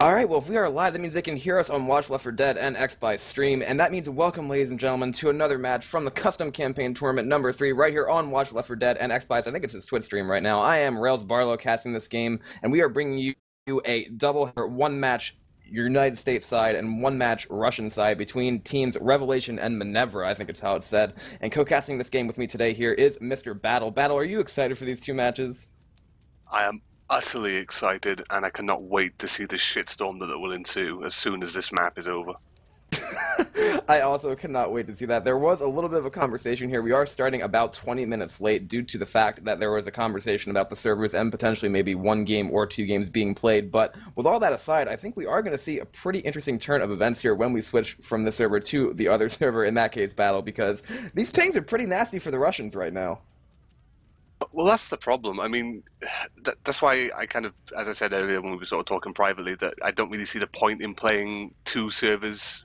Alright, well, if we are live, that means they can hear us on Watch Left 4 Dead and XBY stream, and that means welcome, ladies and gentlemen, to another match from the Custom Campaign Tournament number 3, right here on Watch Left 4 Dead and XBY's. I think it's his Twitch stream right now. I am Rails Barlow casting this game, and we are bringing you a double, one match United States side and one match Russian side between teams Revelation and Minerva, I think it's how it's said. And co-casting this game with me today here is Mr. Battle. Battle, are you excited for these two matches? I am utterly excited, and I cannot wait to see the shitstorm that will ensue as soon as this map is over. I also cannot wait to see that. There was a little bit of a conversation here. We are starting about 20 minutes late due to the fact that there was a conversation about the servers and potentially maybe one game or two games being played. But with all that aside, I think we are going to see a pretty interesting turn of events here when we switch from the server to the other server, in that case, Battle, because these pings are pretty nasty for the Russians right now. Well, that's the problem. I mean, that's why I kind of, as I said earlier when we were sort of talking privately, that I don't really see the point in playing two servers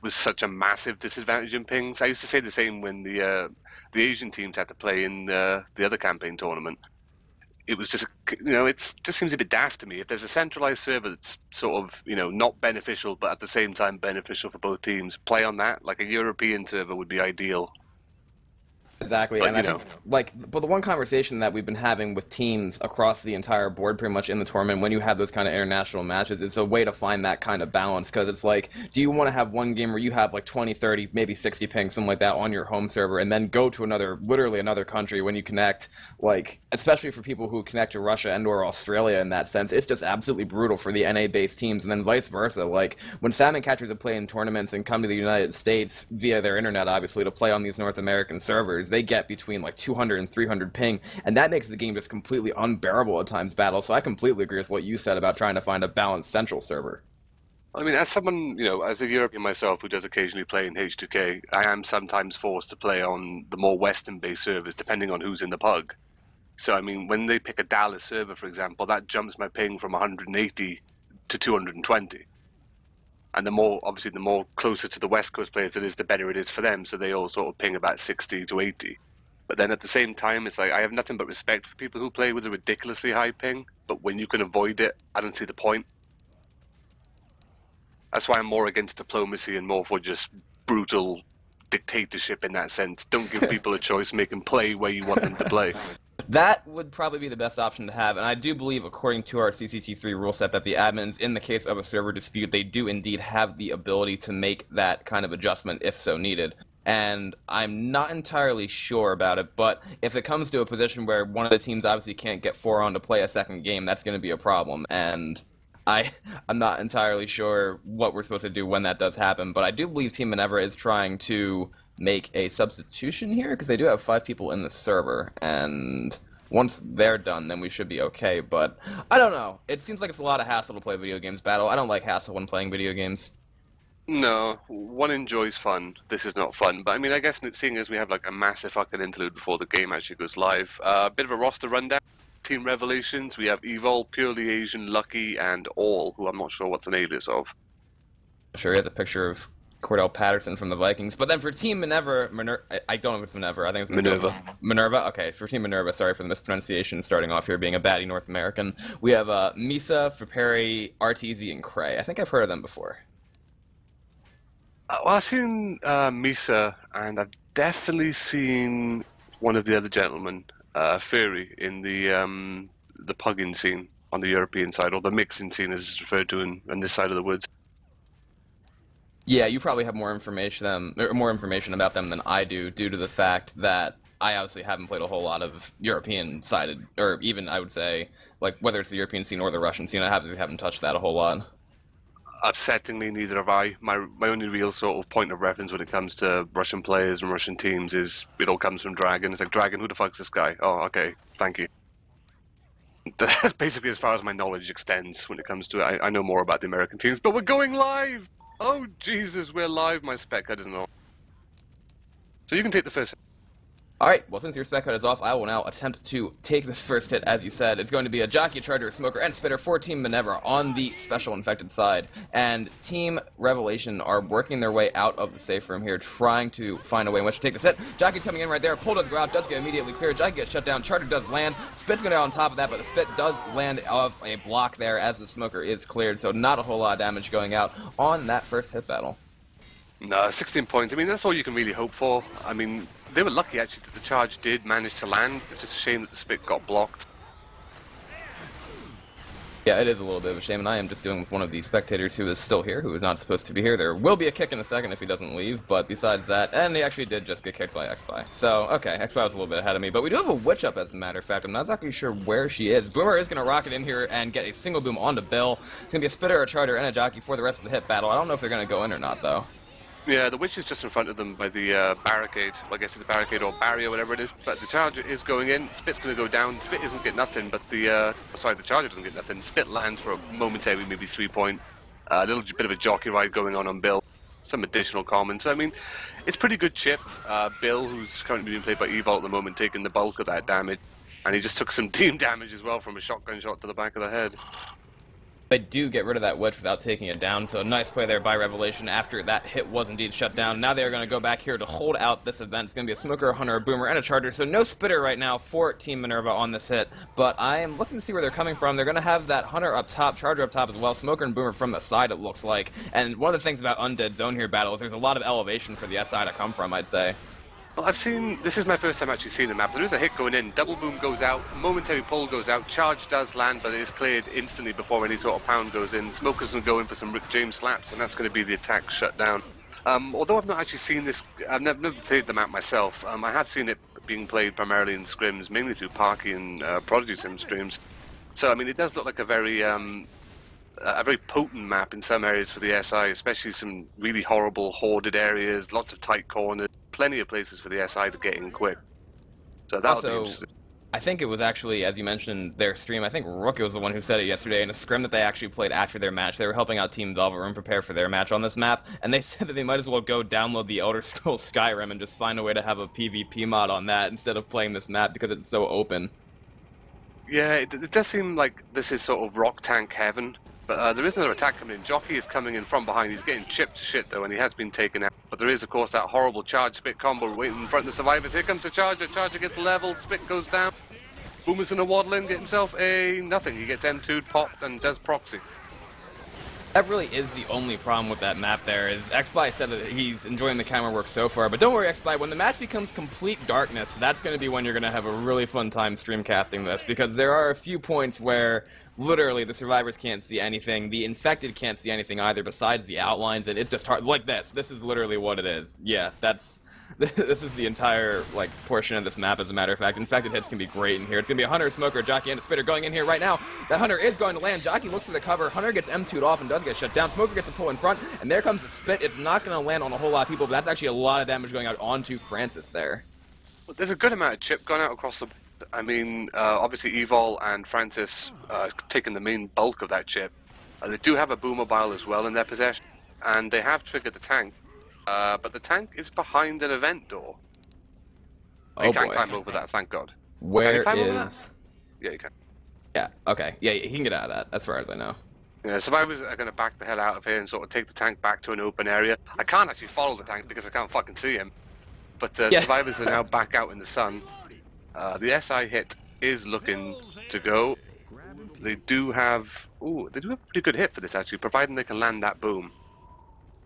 with such a massive disadvantage in pings. I used to say the same when the Asian teams had to play in the other campaign tournament. It was just, it just seems a bit daft to me. If there's a centralized server that's sort of, not beneficial, but at the same time beneficial for both teams, play on that. Like a European server would be ideal. Exactly, but, and I think, but the one conversation that we've been having with teams across the entire board pretty much in the tournament, when you have those kind of international matches, it's a way to find that kind of balance, because it's like, do you want to have one game where you have like 20, 30, maybe 60 pings, something like that, on your home server, and then go to literally another country when you connect, like, especially for people who connect to Russia and or Australia in that sense, it's just absolutely brutal for the NA-based teams, and then vice versa. Like, when salmon catchers have played in tournaments and come to the United States via their internet, obviously, to play on these North American servers, they get between like 200 and 300 ping, and that makes the game just completely unbearable at times, Battle. So I completely agree with what you said about trying to find a balanced central server. I mean, as someone, as a European myself who does occasionally play in H2K, I am sometimes forced to play on the more Western-based servers, depending on who's in the pug. So, I mean, when they pick a Dallas server, for example, that jumps my ping from 180 to 220. And the more closer to the West Coast players it is, the better it is for them. So they all sort of ping about 60 to 80. But then at the same time, it's like I have nothing but respect for people who play with a ridiculously high ping. But when you can avoid it, I don't see the point. That's why I'm more against diplomacy and more for just brutal dictatorship in that sense. Don't give people a choice, make them play where you want them to play. That would probably be the best option to have, and I do believe, according to our CCT3 rule set, that the admins, in the case of a server dispute, they do indeed have the ability to make that kind of adjustment if so needed. And I'm not entirely sure about it, but if it comes to a position where one of the teams obviously can't get 4 on to play a second game, that's going to be a problem, and I'm not entirely sure what we're supposed to do when that does happen, but I do believe Team Minerva is trying to make a substitution here, because they do have 5 people in the server, and once they're done, then we should be okay, but I don't know. It seems like it's a lot of hassle to play video games, Battle. I don't like hassle when playing video games. No, one enjoys fun. This is not fun, but I mean, I guess seeing as we have like a massive fucking interlude before the game actually goes live, a bit of a roster rundown. Team Revelations, we have Evol, Purely Asian, Lucky, and All, who I'm not sure what's an alias of. Sure, he has a picture of Cordell Patterson from the Vikings. But then for Team Minerva, I don't know if it's Minerva, I think it's Minerva. Minerva? Okay, for Team Minerva, sorry for the mispronunciation, starting off here being a baddie North American. We have Misa, Faperi, RTZ, and Cray. I think I've heard of them before. Well, I've seen Misa, and I've definitely seen one of the other gentlemen, Furry, in the pugging scene on the European side, or the mixing scene as it's referred to in this side of the woods. Yeah, you probably have more information about them than I do, due to the fact that I obviously haven't played a whole lot of European-sided, or even, I would say, like, whether it's the European scene or the Russian scene, I haven't touched that a whole lot. Upsettingly, neither have I. My only real sort of point of reference when it comes to Russian players and Russian teams is it all comes from Dragon. It's like, Dragon, who the fuck's this guy? Oh, okay, thank you. That's basically as far as my knowledge extends when it comes to it. I know more about the American teams, but we're going live! Oh, Jesus, we're live, my spec head isn't on. So you can take the first. Alright, well since your spec cut is off, I will now attempt to take this first hit, as you said. It's going to be a Jockey, a Charger, a Smoker, and Spitter for Team Minerva on the Special Infected side. And Team Revelation are working their way out of the safe room here, trying to find a way in which to take this hit. Jockey's coming in right there, Pull does go out, does get immediately cleared, Jockey gets shut down, Charger does land, Spit's going to go on top of that, but the Spit does land off a block there as the Smoker is cleared, so not a whole lot of damage going out on that first hit battle. No, 16 points. I mean, that's all you can really hope for. I mean, they were lucky, actually, that the charge did manage to land. It's just a shame that the Spit got blocked. Yeah, it is a little bit of a shame, and I am just dealing with one of the spectators who is still here, who is not supposed to be here. There will be a kick in a second if he doesn't leave, but besides that, and he actually did just get kicked by X-Spy. So, okay, X-Spy was a little bit ahead of me, but we do have a Witch up, as a matter of fact. I'm not exactly sure where she is. Boomer is going to rocket in here and get a single boom onto Bill. It's going to be a Spitter, a Charger, and a Jockey for the rest of the hit battle. I don't know if they're going to go in or not, though. Yeah, the Witch is just in front of them by the barricade. Well, I guess it's a barricade or barrier, whatever it is. But the Charger is going in. Spit's going to go down. Spit isn't get nothing, but the Charger doesn't get nothing. Spit lands for a momentary, maybe 3 point. A little bit of a jockey ride going on Bill. Some additional comments. So, I mean, it's pretty good chip. Bill, who's currently being played by Evolt at the moment, taking the bulk of that damage. And he just took some team damage as well from a shotgun shot to the back of the head. They do get rid of that Witch without taking it down, so nice play there by Revelation after that hit was indeed shut down. Now they are going to go back here to hold out this event. It's going to be a Smoker, a Hunter, a Boomer, and a Charger, so no Spitter right now for Team Minerva on this hit, but I am looking to see where they're coming from. They're going to have that Hunter up top, Charger up top as well, Smoker and Boomer from the side, it looks like. And one of the things about Undead Zone here battle is there's a lot of elevation for the SI to come from, I'd say. Well, this is my first time actually seeing the map. There is a hit going in, double boom goes out, momentary pull goes out, charge does land, but it is cleared instantly before any sort of pound goes in. Smokers will go in for some Rick James slaps, and that's going to be the attack shut down. Although I've not actually seen this, I've never played the map myself, I have seen it being played primarily in scrims, mainly through Parky and Prodigy Sim streams. So, I mean, it does look like a very potent map in some areas for the SI, especially some really horrible hoarded areas, lots of tight corners, plenty of places for the SI to get in quick. So that'll be interesting. I think it was actually, as you mentioned, their stream, I think Rook was the one who said it yesterday in a scrim that they actually played after their match. They were helping out Team Velvet Room prepare for their match on this map, and they said that they might as well go download the Elder Scrolls Skyrim and just find a way to have a PvP mod on that instead of playing this map because it's so open. Yeah, it does seem like this is sort of rock tank heaven. But there is another attack coming in. Jockey is coming in from behind. He's getting chipped to shit, though, and he has been taken out. But there is, of course, that horrible charge Spit combo waiting in front of the survivors. Here comes the Charger. Charger gets leveled. Spit goes down. Boomer's going to waddle in, get himself a nothing. He gets M2'd, popped, and does proxy. That really is the only problem with that map there, is X-Spy said that he's enjoying the camera work so far, but don't worry X-Spy, when the match becomes complete darkness, that's going to be when you're going to have a really fun time streamcasting this, because there are a few points where literally the survivors can't see anything, the infected can't see anything either besides the outlines, and it's just hard, like this. This is literally what it is. Yeah, this is the entire, portion of this map, as a matter of fact. Infected hits can be great in here. It's going to be a Hunter, a Smoker, a Jockey, and a Spitter going in here right now. That Hunter is going to land. Jockey looks for the cover. Hunter gets M2'd off and does get shut down. Smoker gets a pull in front, and there comes the Spit. It's not going to land on a whole lot of people, but that's actually a lot of damage going out onto Francis there. Well, there's a good amount of chip going out across the... I mean, obviously Evol and Francis taking the main bulk of that chip. They do have a Boomer-bile as well in their possession, and they have triggered the tank. But the tank is behind an event door. You can't climb over that, thank God. Where is... Yeah, you can. Yeah, okay. Yeah, he can get out of that, as far as I know. Yeah, survivors are going to back the hell out of here and sort of take the tank back to an open area. I can't actually follow the tank because I can't fucking see him. But survivors are now back out in the sun. The SI hit is looking to go. They do have... Ooh, they do have a pretty good hit for this, actually, providing they can land that boom.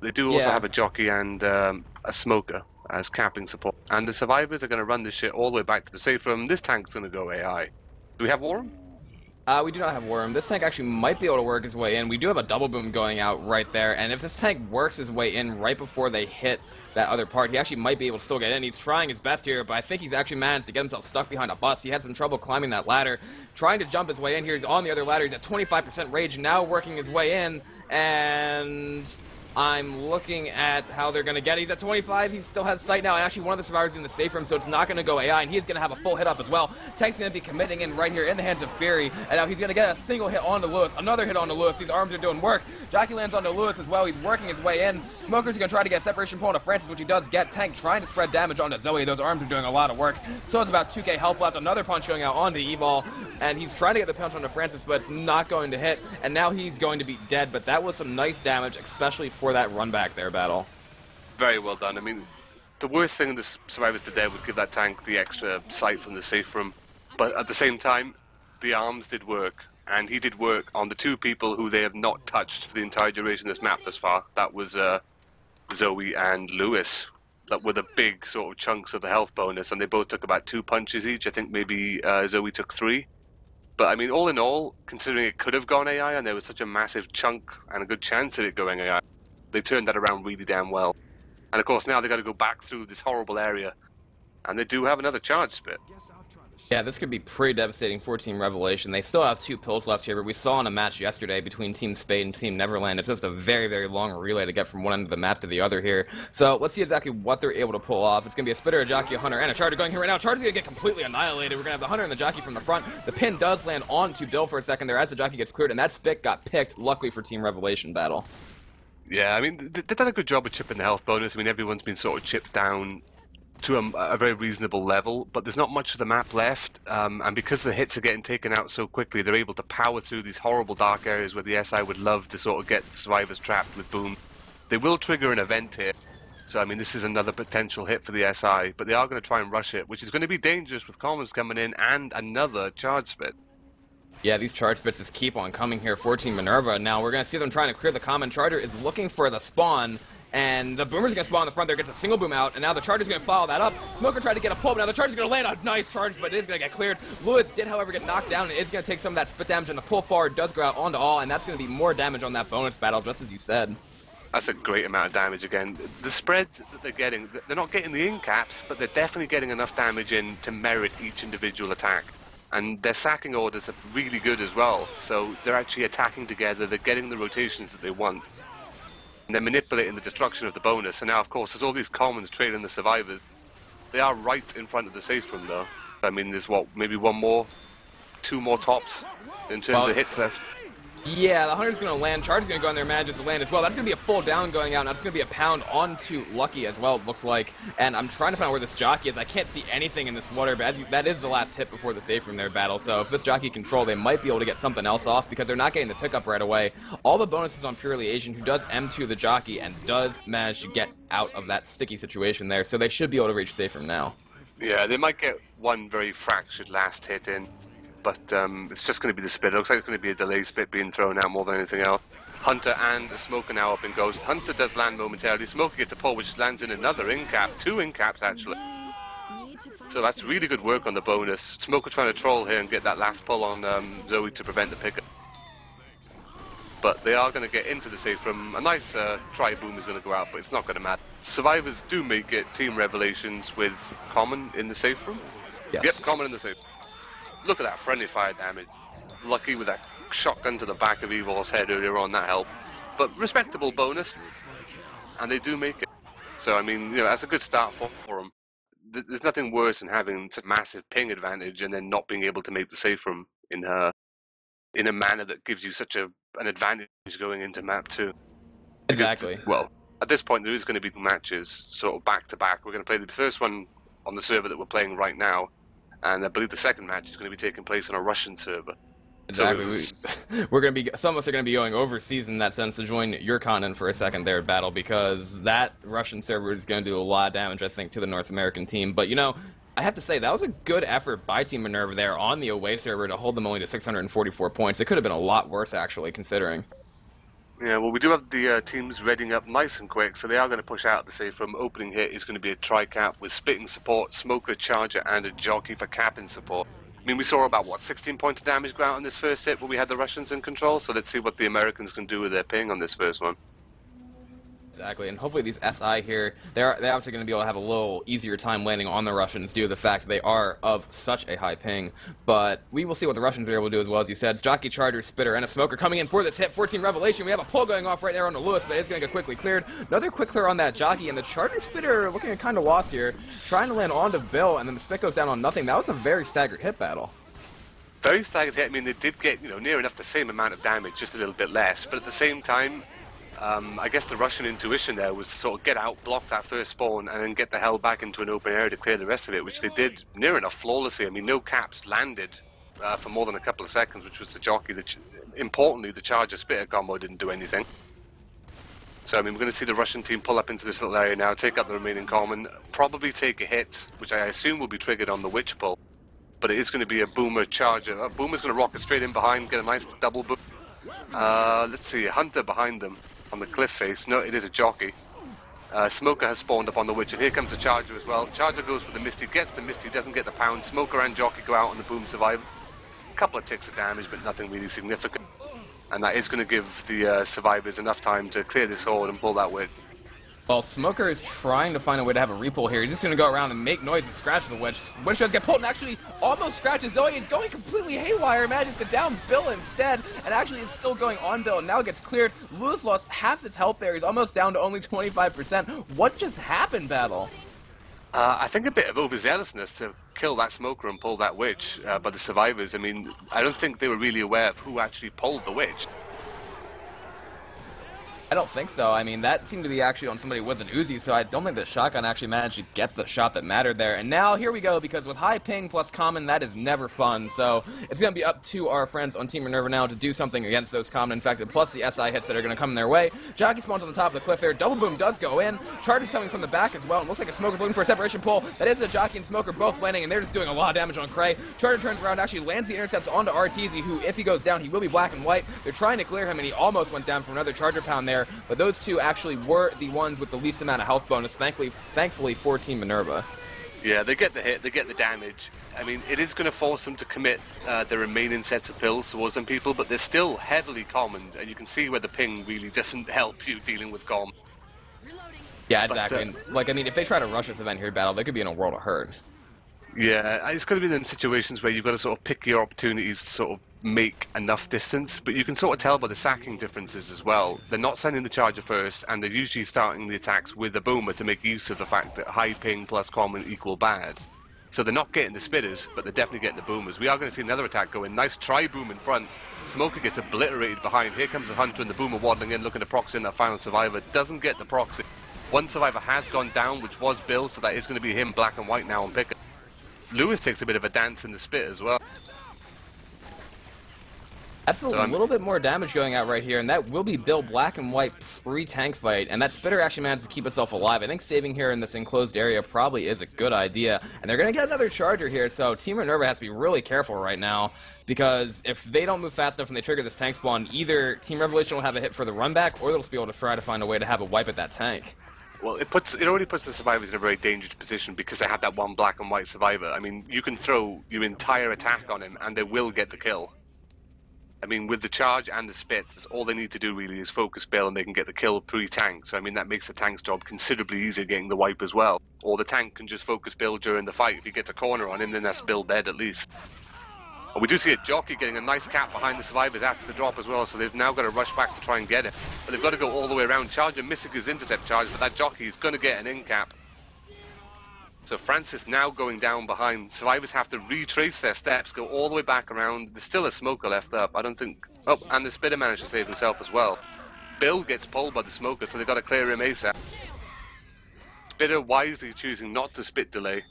They do also have a Jockey and a Smoker as capping support. And the survivors are going to run this shit all the way back to the safe room. This tank's going to go AI. Do we have Warm? We do not have Worm. This tank actually might be able to work his way in. We do have a double boom going out right there, and if this tank works his way in right before they hit that other part, he actually might be able to still get in. He's trying his best here, but I think he's actually managed to get himself stuck behind a bus. He had some trouble climbing that ladder, trying to jump his way in here. He's on the other ladder. He's at 25% rage, now working his way in, and... I'm looking at how they're going to get it. He's at 25. He still has sight now. And actually, one of the survivors is in the safe room, so it's not going to go AI. And he's going to have a full hit up as well. Tank's going to be committing in right here in the hands of Fury. And now he's going to get a single hit onto Lewis. Another hit onto Lewis. These arms are doing work. Jockey lands onto Lewis as well. He's working his way in. Smoker's going to try to get separation pull onto Francis, which he does get. Tank trying to spread damage onto Zoe. Those arms are doing a lot of work. So it's about 2k health left. Another punch going out onto Evil. And he's trying to get the punch onto Francis, but it's not going to hit. And now he's going to be dead. But that was some nice damage, especially for that run back there battle. Very well done. I mean, the worst thing the survivors did there would give that tank the extra sight from the safe room, but at the same time, the arms did work, and he did work on the two people who they have not touched for the entire duration of this map thus far. That was Zoe and Lewis. That were the big sort of chunks of the health bonus, and they both took about 2 punches each. I think maybe Zoe took 3. But I mean, all in all, considering it could have gone AI and there was such a massive chunk and a good chance of it going AI, they turned that around really damn well. And of course now they've got to go back through this horrible area, and they do have another charge spit. Yeah, this could be pretty devastating for Team Revelation. They still have 2 pills left here, but we saw in a match yesterday between Team Spade and Team Neverland, it's just a very, very long relay to get from one end of the map to the other here. So let's see exactly what they're able to pull off. It's going to be a Spitter, a Jockey, a Hunter, and a Charger going here right now. Charger's going to get completely annihilated. We're going to have the Hunter and the Jockey from the front. The pin does land onto Bill for a second there as the Jockey gets cleared, and that spit got picked, luckily for Team Revelation battle. Yeah, I mean, they've done a good job of chipping the health bonus. I mean, everyone's been sort of chipped down to a very reasonable level, but there's not much of the map left, and because the hits are getting taken out so quickly, they're able to power through these horrible dark areas where the SI would love to sort of get survivors trapped with boom. They will trigger an event here, so I mean, this is another potential hit for the SI, but they are going to try and rush it, which is going to be dangerous with commons coming in and another charge spit. Yeah, these charge spits just keep on coming here for Team Minerva. Now we're going to see them trying to clear the common. Charger is looking for the spawn, and the Boomer's going to spawn in the front there, gets a single boom out, and now the Charger's going to follow that up. Smoker tried to get a pull, but now the Charger's going to land a nice charge, but it is going to get cleared. Lewis did, however, get knocked down, and is going to take some of that spit damage, and the pull forward does go out onto all, and that's going to be more damage on that bonus battle, just as you said. That's a great amount of damage again. The spread that they're getting, they're not getting the in-caps, but they're definitely getting enough damage in to merit each individual attack. And their sacking orders are really good as well, so they're actually attacking together, they're getting the rotations that they want. And they're manipulating the destruction of the bonus, and now of course there's all these commons trailing the survivors. They are right in front of the safe room though. I mean, there's what, maybe 2 more tops in terms of hits left. Yeah, the Hunter's going to land. Charger's going to go in there, manages to land as well. That's going to be a full down going out. Now it's going to be a pound onto Lucky as well, it looks like. And I'm trying to find out where this Jockey is. I can't see anything in this water, but that is the last hit before the safe room there battle. So if this Jockey control, they might be able to get something else off because they're not getting the pickup right away. All the bonuses on Purely Asian, who does M2 the Jockey and does manage to get out of that sticky situation there. So they should be able to reach safe room now. Yeah, they might get one very fractured last hit in. But it's just going to be the spit. It looks like it's going to be a delay spit being thrown out more than anything else. Hunter and the Smoker now up in Ghost. Hunter does land momentarily. Smoker gets a pull, which lands in another in-cap. 2 in-caps, actually. So that's really good work on the bonus. Smoker trying to troll here and get that last pull on Zoe to prevent the pickup. But they are going to get into the safe room. A nice tri-boom is going to go out, but it's not going to matter. Survivors do make it Team Revelations with Common in the safe room. Yes. Yep, Common in the safe room. Look at that friendly fire damage. Lucky with that shotgun to the back of Evil's head earlier on, that helped. But respectable bonus, and they do make it. So I mean, you know, that's a good start for them. There's nothing worse than having a massive ping advantage and then not being able to make the safe room in a manner that gives you such an advantage going into map 2. Exactly. Well, at this point there is going to be matches sort of back to back. We're going to play the first one on the server that we're playing right now. And I believe the second match is going to be taking place on a Russian server. Exactly. So we're going to be, some of us are going to be going overseas in that sense to join your continent for a second there at battle, because that Russian server is going to do a lot of damage, I think, to the North American team. But you know, I have to say that was a good effort by Team Minerva there on the away server to hold them only to 644 points. It could have been a lot worse, actually, considering. Yeah, well, we do have the teams readying up nice and quick, so they are going to push out the safe room. Opening hit is going to be a tri-cap with spitting support, Smoker, Charger, and a Jockey for capping support. I mean, we saw about, what, 16 points of damage go out on this first hit, but we had the Russians in control, so let's see what the Americans can do with their ping on this first one. Exactly, and hopefully these SI here, they're obviously going to be able to have a little easier time landing on the Russians due to the fact that they are of such a high ping. But we will see what the Russians are able to do as well, as you said. Jockey, Charger, Spitter, and a Smoker coming in for this hit. 14 Revelation. We have a pull going off right there on the Lewis, but it's going to get quickly cleared. Another quick clear on that Jockey, and the Charger Spitter looking kind of lost here, trying to land onto Bill, and then the Spit goes down on nothing. That was a very staggered hit battle. Very staggered hit. I mean, they did get, near enough the same amount of damage, just a little bit less. But at the same time, I guess the Russian intuition there was to sort of get out, block that first spawn, and then get the hell back into an open area to clear the rest of it, which they did near enough flawlessly. I mean, no caps landed for more than a couple of seconds, which was the Jockey. Importantly, the Charger Spitter combo didn't do anything. So, I mean, we're going to see the Russian team pull up into this little area now, take out the remaining common, probably take a hit, which I assume will be triggered on the Witch pull. But it is going to be a Boomer Charger. Boomer's going to rocket straight in behind, get a nice double boom. Let's see, a Hunter behind them on the cliff face. No, it is a Jockey. Smoker has spawned up on the Witch, and here comes the Charger as well. Charger goes for the Misty, gets the Misty, doesn't get the pound. Smoker and Jockey go out on the Boom, survive. A couple of ticks of damage, but nothing really significant. And that is going to give the survivors enough time to clear this horde and pull that Witch. Well, Smoker is trying to find a way to have a repull here. He's just going to go around and make noise and scratch the Witch. Witch does get pulled and actually almost scratches Zoe. He's going completely haywire. Manages to down Bill instead, and actually is still going on Bill, and now gets cleared. Lewis lost half his health there. He's almost down to only 25%. What just happened, Battle? I think a bit of overzealousness to kill that Smoker and pull that Witch by the survivors. I mean, I don't think they were really aware of who actually pulled the Witch. I don't think so. I mean, that seemed to be actually on somebody with an Uzi, so I don't think the shotgun actually managed to get the shot that mattered there. And now, here we go, because with high ping plus common, that is never fun. So, it's going to be up to our friends on Team Minerva now to do something against those common infected, plus the SI hits that are going to come their way. Jockey spawns on the top of the cliff there. Double Boom does go in. Charger's coming from the back as well. It looks like a Smoker's looking for a separation pull. That is a Jockey and Smoker both landing, and they're just doing a lot of damage on Cray. Charger turns around, actually lands the intercepts onto RTZ, who, if he goes down, he will be black and white. They're trying to clear him, and he almost went down for another Charger pound there, but those two actually were the ones with the least amount of health bonus, thankfully for Team Minerva. Yeah, they get the hit, they get the damage. I mean, it is going to force them to commit the remaining sets of pills towards them people, but they're still heavily commoned, and you can see where the ping really doesn't help you dealing with com. Yeah, exactly. And, like, I mean, if they try to rush this event here, Battle, they could be in a world of hurt. Yeah, it's going to be in situations where you've got to sort of pick your opportunities to sort of make enough distance, but you can sort of tell by the sacking differences as well. They're not sending the Charger first, and they're usually starting the attacks with a Boomer to make use of the fact that high ping plus common equal bad. So they're not getting the Spitters, but they're definitely getting the Boomers. We are going to see another attack go in. Nice tri-boom in front. Smoker gets obliterated behind. Here comes the Hunter and the Boomer waddling in, looking to proxy in that final survivor. Doesn't get the proxy. One survivor has gone down, which was Bill, so that is going to be him black and white now on picker. Lewis takes a bit of a dance in the Spit as well. That's a little bit more damage going out right here, and that will be Bill black and white pre-tank fight, and that Spitter actually managed to keep itself alive. I think saving here in this enclosed area probably is a good idea, and they're going to get another Charger here, so Team Minerva has to be really careful right now, because if they don't move fast enough and they trigger this tank spawn, either Team Revelation will have a hit for the run back, or they'll just be able to try to find a way to have a wipe at that tank. Well, it already puts the survivors in a very dangerous position because they have that one black and white survivor. I mean, you can throw your entire attack on him and they will get the kill. I mean, with the charge and the spit, all they need to do really is focus Bill and they can get the kill pre-tank. So, I mean, that makes the tank's job considerably easier getting the wipe as well. Or the tank can just focus Bill during the fight. If he gets a corner on him, then that's Bill dead at least. And we do see a Jockey getting a nice cap behind the survivors after the drop as well, so they've now got to rush back to try and get it. But they've got to go all the way around. Charger missing his intercept charge, but that Jockey is going to get an in cap. So Francis now going down behind. Survivors have to retrace their steps, go all the way back around. There's still a Smoker left up. I don't think... Oh, and the Spitter managed to save himself as well. Bill gets pulled by the Smoker, so they've got to clear him ASAP. Spitter wisely choosing not to spit delay.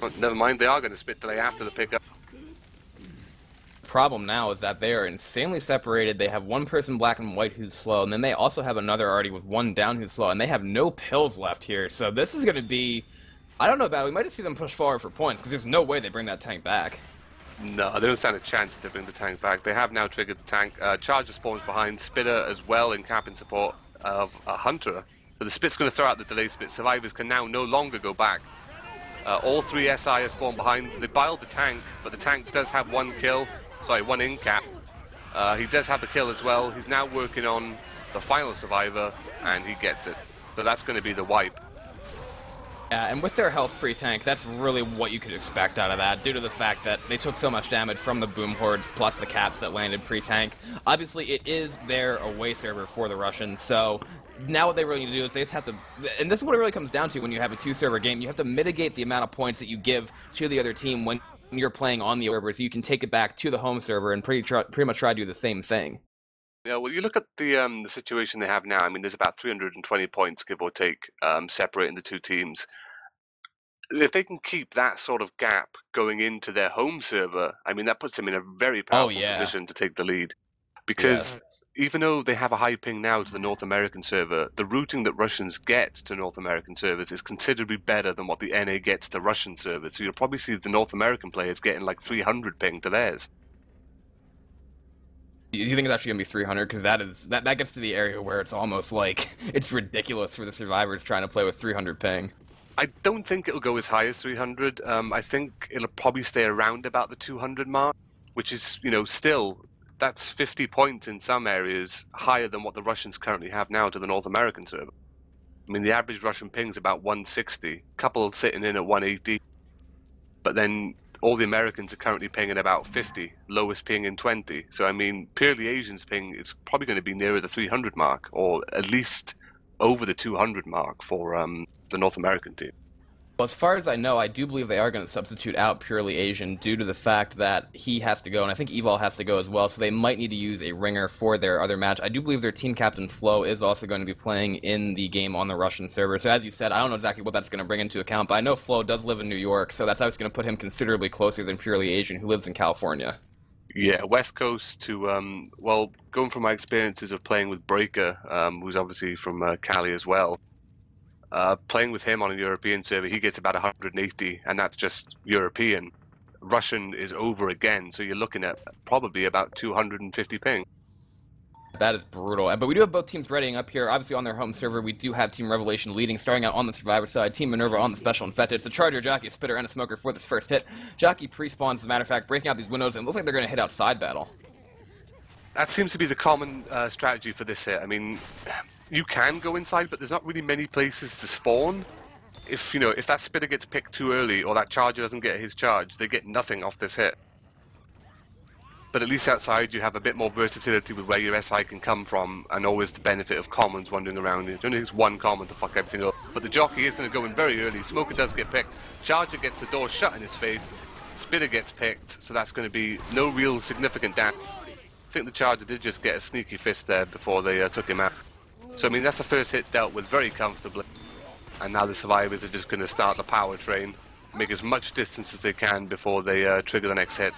Oh, never mind, they are going to spit delay after the pickup. Problem now is that they are insanely separated. They have one person black and white who's slow, and then they also have another already with one down who's slow, and they have no pills left here. So this is going to be... I don't know about it. We might just see them push forward for points, because there's no way they bring that tank back. No, they don't stand a chance if they bring the tank back. They have now triggered the tank. Charger spawns behind. Spitter as well in cap in support of a Hunter. So the Spit's going to throw out the delay spit. Survivors can now no longer go back. All three SI are spawned behind. They biled the tank, but the tank does have one kill. Sorry, one in cap. He does have the kill as well. He's now working on the final survivor, and he gets it. So that's going to be the wipe. Yeah, and with their health pre-tank, that's really what you could expect out of that, due to the fact that they took so much damage from the boom hordes, plus the caps that landed pre-tank. Obviously, it is their away server for the Russians, so now what they really need to do is they just have to, and this is what it really comes down to when you have a two-server game, you have to mitigate the amount of points that you give to the other team when you're playing on the server, so you can take it back to the home server and pretty much try to do the same thing. Yeah, well, you look at the situation they have now. I mean, there's about 320 points, give or take, separating the two teams. If they can keep that sort of gap going into their home server, I mean, that puts them in a very powerful position to take the lead. Because even though they have a high ping now to the North American server, the routing that Russians get to North American servers is considerably better than what the NA gets to Russian servers. So you'll probably see the North American players getting like 300 ping to theirs. You think it's actually going to be 300? Because that gets to the area where it's almost like it's ridiculous for the survivors trying to play with 300 ping. I don't think it'll go as high as 300. I think it'll probably stay around about the 200 mark, which is, still, that's 50 points in some areas higher than what the Russians currently have now to the North American server. I mean, the average Russian ping is about 160, a couple sitting in at 180, but then all the Americans are currently pinging about 50, lowest ping in 20. So, I mean, purely Asians ping is probably going to be nearer the 300 mark, or at least over the 200 mark for the North American team. Well, as far as I know, I do believe they are going to substitute out purely Asian due to the fact that he has to go, and I think Evil has to go as well, so they might need to use a ringer for their other match. I do believe their team captain, Flo, is also going to be playing in the game on the Russian server. So as you said, I don't know exactly what that's going to bring into account, but I know Flo does live in New York, so that's obviously going to put him considerably closer than purely Asian, who lives in California. Yeah, West Coast to, well, going from my experiences of playing with Breaker, who's obviously from Cali as well, playing with him on a European server, he gets about 180, and that's just European. Russian is over again, so you're looking at probably about 250 ping. That is brutal. But we do have both teams readying up here. Obviously, on their home server, we do have Team Revelation leading, starting out on the Survivor side. Team Minerva on the Special Infected. It's a Charger, Jockey, a Spitter, and a Smoker for this first hit. Jockey pre-spawns, as a matter of fact, breaking out these windows, and it looks like they're going to hit outside battle. That seems to be the common strategy for this hit. I mean, you can go inside, but there's not really many places to spawn. If that Spitter gets picked too early, or that Charger doesn't get his charge, they get nothing off this hit. But at least outside you have a bit more versatility with where your SI can come from, and always the benefit of commons wandering around. It only takes one common to fuck everything up. But the Jockey is going to go in very early. Smoker does get picked. Charger gets the door shut in his face. Spitter gets picked, so that's going to be no real significant damage. I think the Charger did just get a sneaky fist there before they took him out. So I mean, that's the first hit dealt with very comfortably. And now the survivors are just going to start the power train, make as much distance as they can before they trigger the next hit.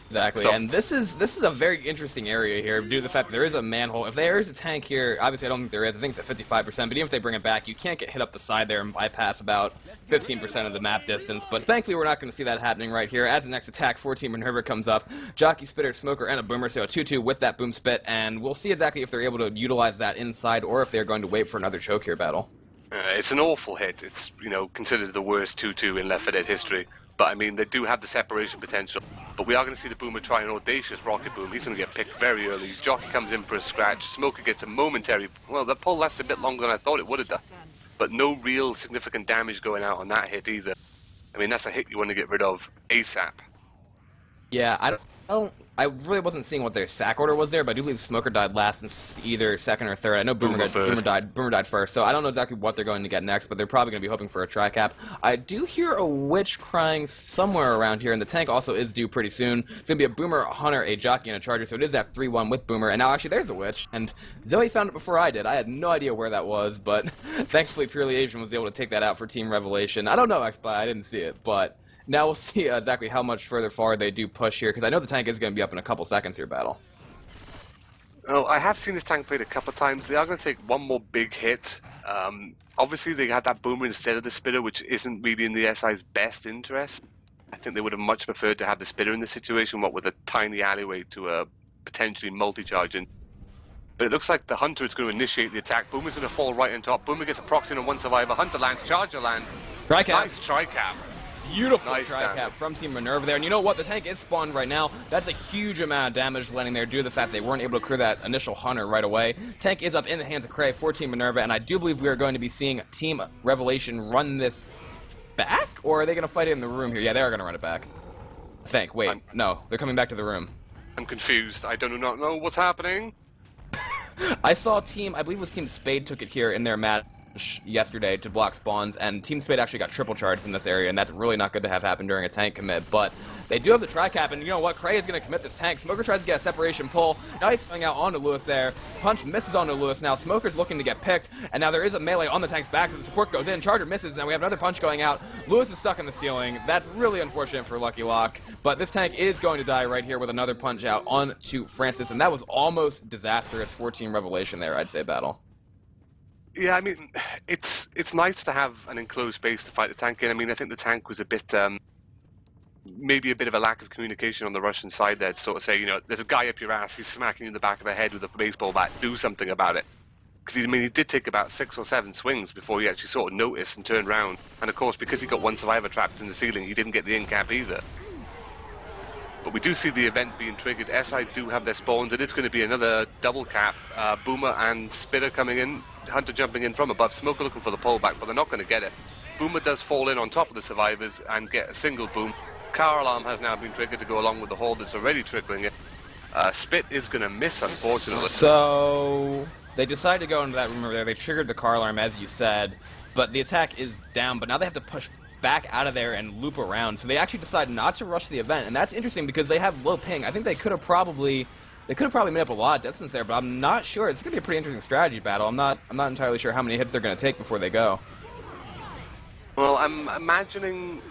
Exactly, so, and this is a very interesting area here due to the fact that there is a manhole. If there is a tank here, obviously I don't think there is. I think it's at 55%, but even if they bring it back, you can't get hit up the side there and bypass about 15% of the map distance. But thankfully, we're not going to see that happening right here. As the next attack, 14 Minerva comes up. Jockey, Spitter, Smoker, and a Boomer, so a 2-2 with that Boom Spit, and we'll see exactly if they're able to utilize that inside or if they're going to wait for another choke here battle. It's an awful hit. It's, considered the worst 2-2 in Left 4 Dead history. But, I mean, they do have the separation potential. But we are going to see the Boomer try an audacious rocket boom. He's going to get picked very early. Jockey comes in for a scratch. Smoker gets a momentary... Well, the pull lasts a bit longer than I thought it would have done. But no real significant damage going out on that hit either. I mean, that's a hit you want to get rid of ASAP. Yeah, I really wasn't seeing what their sack order was there, but I do believe Smoker died last in either second or third. I know Boomer died first, so I don't know exactly what they're going to get next, but they're probably going to be hoping for a tri-cap. I do hear a witch crying somewhere around here, and the tank also is due pretty soon. It's going to be a Boomer, a Hunter, a Jockey, and a Charger, so it is at 3-1 with Boomer, and now actually there's a witch, and Zoe found it before I did. I had no idea where that was, but thankfully Purely Asian was able to take that out for Team Revelation. I don't know, X-Spy, I didn't see it, but... Now we'll see exactly how much further forward they do push here, because I know the tank is going to be up in a couple seconds here, Battle. Oh, I have seen this tank played a couple of times. They are going to take one more big hit. Obviously, they had that Boomer instead of the Spitter, which isn't really in the SI's best interest. I think they would have much preferred to have the Spitter in this situation, what with a tiny alleyway to potentially multi-charging. But it looks like the Hunter is going to initiate the attack. Boomer's going to fall right on top. Boomer gets a proxy on one survivor. Hunter lands, Charger lands. Tri-cap. Nice tri-cap. Beautiful Nice tri-cap damage. from Team Minerva there. And you know what? The tank is spawned right now. That's a huge amount of damage landing there due to the fact they weren't able to clear that initial hunter right away. Tank is up in the hands of Cray for Team Minerva, and I do believe we are going to be seeing Team Revelation run this back? Or are they going to fight it in the room here? Yeah, they are going to run it back. I think. Wait, no. They're coming back to the room. I'm confused. I do not know what's happening. I saw I believe it was Team Spade took it here in their match yesterday to block spawns, and Team Spade actually got triple charged in this area, and that's really not good to have happen during a tank commit, but they do have the tri-cap, and you know what? Cray is going to commit this tank. Smoker tries to get a separation pull. Now he's swinging out onto Lewis there. Punch misses onto Lewis. Now Smoker's looking to get picked, and now there is a melee on the tank's back, so the support goes in. Charger misses, and we have another punch going out. Lewis is stuck in the ceiling. That's really unfortunate for Lucky Lock, but this tank is going to die right here with another punch out onto Francis, and that was almost disastrous for Team Revelation there, I'd say, Battle. Yeah, I mean, it's nice to have an enclosed space to fight the tank in. I mean, I think the tank was a bit, maybe a bit of a lack of communication on the Russian side there to sort of say, you know, there's a guy up your ass, he's smacking you in the back of the head with a baseball bat, do something about it. Because, I mean, he did take about 6 or 7 swings before he actually sort of noticed and turned around. And, of course, because he got one survivor trapped in the ceiling, he didn't get the in-cap either. But we do see the event being triggered. SI do have their spawns, and it's going to be another double cap. Boomer and Spitter coming in. Hunter jumping in from above. Smoker looking for the pullback, but they're not going to get it. Boomer does fall in on top of the survivors and get a single boom. Car alarm has now been triggered to go along with the hole that's already triggering it. Spit is going to miss, unfortunately. So they decide to go into that room over there. They triggered the car alarm, as you said, but the attack is down. But now they have to push back out of there and loop around. So they actually decide not to rush the event, and that's interesting because they have low ping. I think they could have probably made up a lot of distance there, but I'm not sure. It's going to be a pretty interesting strategy battle. I'm not entirely sure how many hits they're going to take before they go. Well, I'm imagining...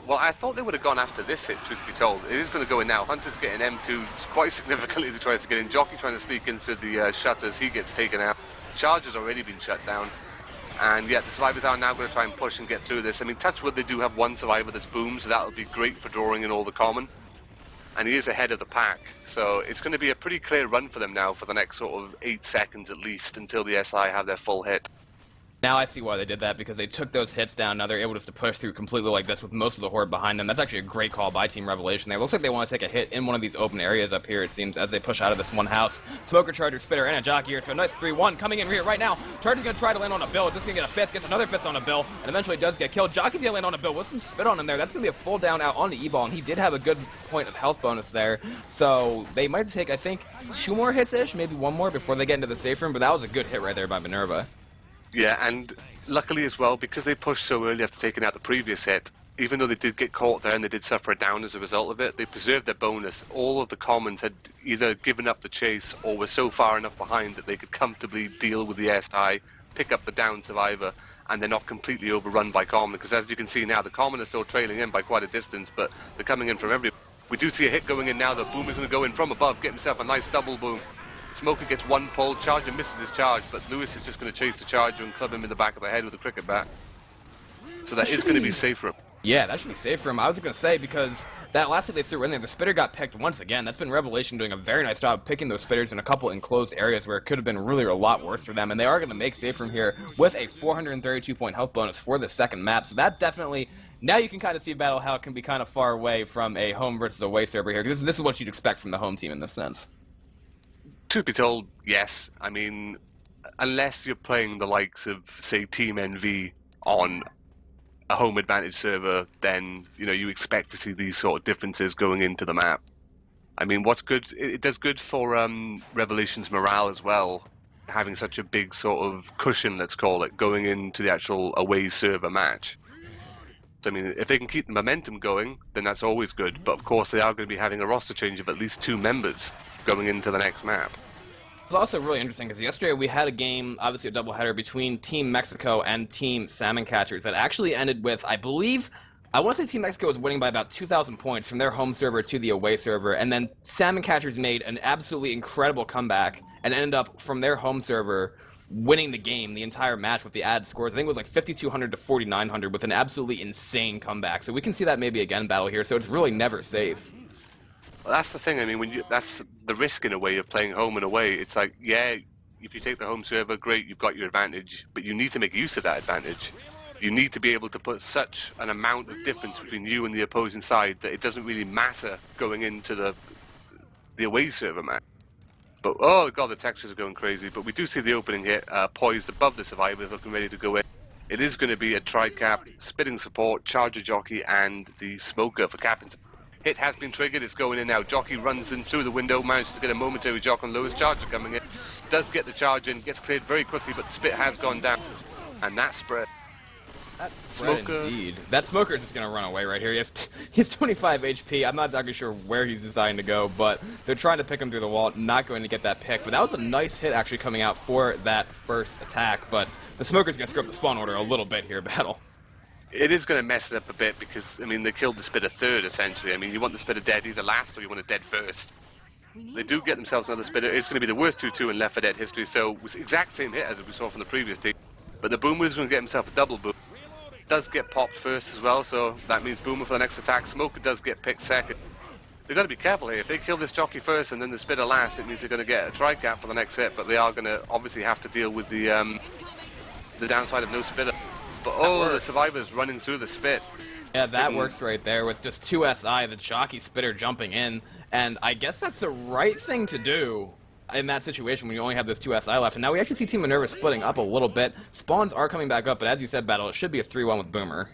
well, I thought they would have gone after this hit, truth be told. It is going to go in now. Hunter's getting M2 quite significantly as he tries to get in. Jockey trying to sneak in through the shutters. He gets taken out. Charger's already been shut down. And yeah, the survivors are now going to try and push and get through this. I mean, touchwood, they do have one survivor that's boomed, so that'll be great for drawing in all the common. And he is ahead of the pack, so it's going to be a pretty clear run for them now for the next sort of 8 seconds at least until the SI have their full hit. Now I see why they did that, because they took those hits down. Now they're able just to push through completely like this with most of the horde behind them. That's actually a great call by Team Revelation there. Looks like they want to take a hit in one of these open areas up here, it seems, as they push out of this one house. Smoker, Charger, Spitter, and a Jockey here. So a nice 3-1 coming in here right now. Charger's going to try to land on a Bill. It's just going to get a fist, gets another fist on a Bill, and eventually does get killed. Jockey's going to land on a Bill with some spit on him there. That's going to be a full down out on the E-ball, and he did have a good point of health bonus there. So they might take, I think, 2 more hits-ish, maybe 1 more before they get into the safe room, but that was a good hit right there by Minerva. Yeah, and luckily as well, because they pushed so early after taking out the previous hit, even though they did get caught there and they did suffer a down as a result of it, they preserved their bonus. All of the commons had either given up the chase or were so far enough behind that they could comfortably deal with the SI, pick up the down survivor, and they're not completely overrun by common. Because as you can see now, the common is still trailing in by quite a distance, but they're coming in from every... We do see a hit going in now. The Boom is going to go in from above, get himself a nice double boom. Smoker gets 1 pull, Charger misses his charge, but Lewis is just going to chase the Charger and club him in the back of the head with a cricket bat. So that is going to be safe for him. Yeah, that should be safe for him. I was going to say, because that last hit they threw in there, the Spitter got picked once again. That's been Revelation doing a very nice job picking those Spitters in a couple enclosed areas where it could have been really a lot worse for them. And they are going to make safe from here with a 432-point health bonus for the second map. So that definitely... Now you can kind of see Battle how it can be kind of far away from a home versus away server here. Because this is what you'd expect from the home team in this sense. Truth be told, yes. I mean, unless you're playing the likes of, say, Team NV on a home advantage server, then, you know, you expect to see these sort of differences going into the map. I mean, what's good, it does good for Revelation's morale as well, having such a big sort of cushion, let's call it, going into the actual away server match. I mean, if they can keep the momentum going, then that's always good. But of course, they are going to be having a roster change of at least 2 members going into the next map. It's also really interesting because yesterday we had a game, obviously a doubleheader, between Team Mexico and Team Salmon Catchers that actually ended with, I believe, I want to say Team Mexico was winning by about 2,000 points from their home server to the away server, and then Salmon Catchers made an absolutely incredible comeback and ended up from their home server winning the game, the entire match with the ad scores. I think it was like 5,200 to 4,900 with an absolutely insane comeback. So we can see that maybe again battle here, so it's really never safe. Well, that's the thing. I mean, that's the risk in a way of playing home and away. It's like, yeah, if you take the home server, great, you've got your advantage, but you need to make use of that advantage. You need to be able to put such an amount of difference between you and the opposing side that it doesn't really matter going into the away server match. But oh god, the textures are going crazy. But we do see the opening hit poised above the survivors, looking ready to go in. It is going to be a tri-cap, spitting support, charger jockey, and the smoker for captain. Hit has been triggered, it's going in now. Jockey runs in through the window, manages to get a momentary jock on Lewis. Charger coming in, does get the charge in, gets cleared very quickly, but the spit has gone down. And that spread. That's smoker. Indeed. That smoker is just going to run away right here. He has 25 HP. I'm not exactly sure where he's deciding to go, but they're trying to pick him through the wall. Not going to get that pick. But that was a nice hit actually coming out for that first attack. But the smoker's going to screw up the spawn order a little bit here, Battle. It is going to mess it up a bit because, I mean, they killed the spitter third, essentially. I mean, you want the spitter dead either last or you want it dead first. They do get themselves another spitter. It's going to be the worst 2-2 in Left 4 Dead history, so it was the exact same hit as we saw from the previous team. But the Boomer is going to get himself a double boom. Does get popped first as well, so that means Boomer for the next attack. Smoker does get picked second. They've got to be careful here. If they kill this jockey first and then the spitter last, it means they're going to get a tri-cap for the next hit, but they are going to obviously have to deal with the downside of no spitter. But oh, the survivors running through the spit. Yeah, that works right there with just 2 SI, the jockey spitter jumping in, and I guess that's the right thing to do in that situation when you only have those 2 SI left. And now we actually see Team Minerva splitting up a little bit. Spawns are coming back up, but as you said, Battle, it should be a 3-1 with Boomer.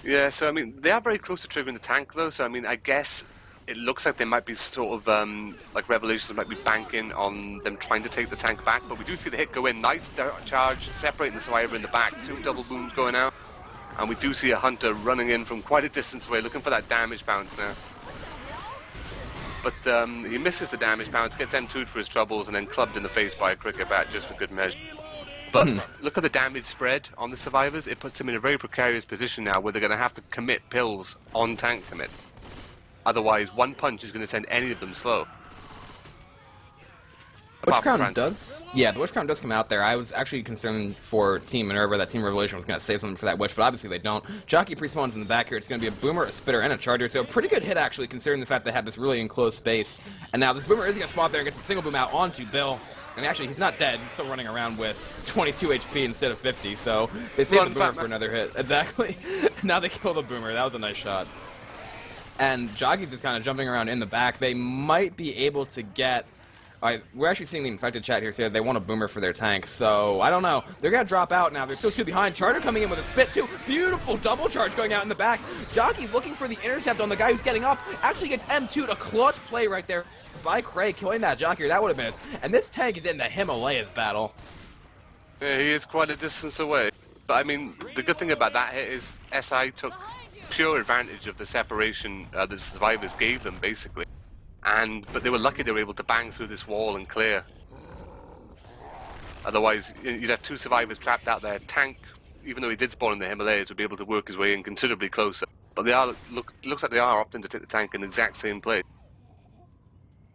Yeah, so I mean, they are very close to triggering the tank though, so I mean, I guess it looks like they might be sort of, like Revelations might be banking on them trying to take the tank back, but we do see the hit go in. Nice charge, separating the survivor in the back, 2 double booms going out. And we do see a Hunter running in from quite a distance away, looking for that damage bounce now. But he misses the damage bounce, gets M2'd for his troubles, and then clubbed in the face by a cricket bat just for good measure. But look at the damage spread on the survivors. It puts them in a very precarious position now where they're going to have to commit pills on tank commit. Otherwise, one punch is going to send any of them slow. Witch Crown does? Yeah, the Witch Crown does come out there. I was actually concerned for Team Minerva that Team Revelation was going to save something for that Witch, but obviously they don't. Jockey pre-spawns in the back here. It's going to be a Boomer, a Spitter, and a Charger, so a pretty good hit actually, considering the fact they have this really enclosed space. And now this Boomer is going to spawn there and gets a single boom out onto Bill. And actually, he's not dead. He's still running around with 22 HP instead of 50, so they save the Boomer for another hit. Exactly. Now they kill the Boomer. That was a nice shot. And Jockey's just kind of jumping around in the back. They might be able to get... we're actually seeing the infected chat here say they want a Boomer for their tank, so I don't know. They're going to drop out now. They're still 2 behind. Charter coming in with a spit, too. Beautiful double charge going out in the back. Jockey looking for the intercept on the guy who's getting up. Actually gets M2'd. A clutch play right there by Craig, killing that Jockey. That would have been it. And this tank is in the Himalayas, Battle. Yeah, he is quite a distance away. But, I mean, the good thing about that hit is SI took pure advantage of the separation the survivors gave them, basically. But they were lucky they were able to bang through this wall and clear. Otherwise, you'd have 2 survivors trapped out there. Tank, even though he did spawn in the Himalayas, would be able to work his way in considerably closer. But they are looks like they are opting to take the tank in the exact same place.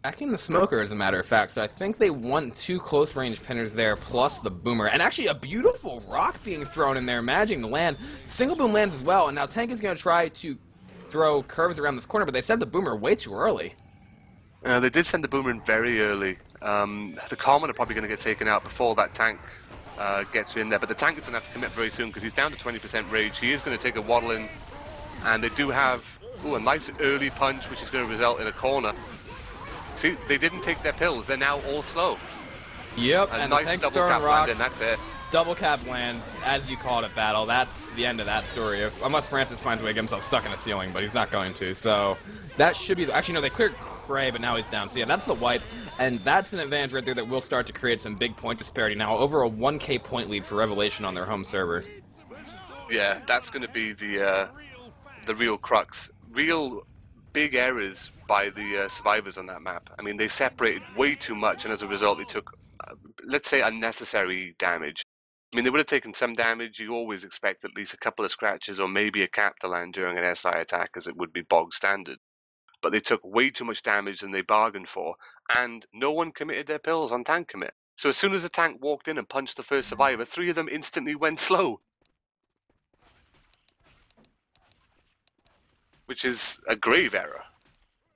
Backing the Smoker, as a matter of fact, so I think they want 2 close-range pinners there, plus the Boomer. And actually a beautiful rock being thrown in there, managing to land. Single boom lands as well, and now Tank is going to try to throw curves around this corner, but they sent the Boomer way too early. They did send the Boomer in very early. The Common are probably going to get taken out before that tank gets in there, but the tank is going to have to commit very soon because he's down to 20% rage. He is going to take a waddle in, and they do have a nice early punch, which is going to result in a corner. See, they didn't take their pills. They're now all slow. Yep, and nice the tank's double throwing cap rocks. landing, that's it. Double cap lands, as you called it, Battle. That's the end of that story. Unless Francis finds a way to get himself stuck in a ceiling, but he's not going to. So that should be... Actually, no, they cleared Cray, but now he's down. So yeah, that's the wipe. And that's an advantage right there that will start to create some big point disparity now. Over a 1k point lead for Revelation on their home server. Yeah, that's going to be the real crux. Real big errors by the survivors on that map. I mean, they separated way too much, and as a result, they took, let's say, unnecessary damage. I mean, they would have taken some damage. You always expect at least a couple of scratches or maybe a cap to land during an SI attack, as it would be bog standard. But they took way too much damage than they bargained for, and no one committed their pills on tank commit. So as soon as the tank walked in and punched the first survivor, 3 of them instantly went slow. Which is a grave error,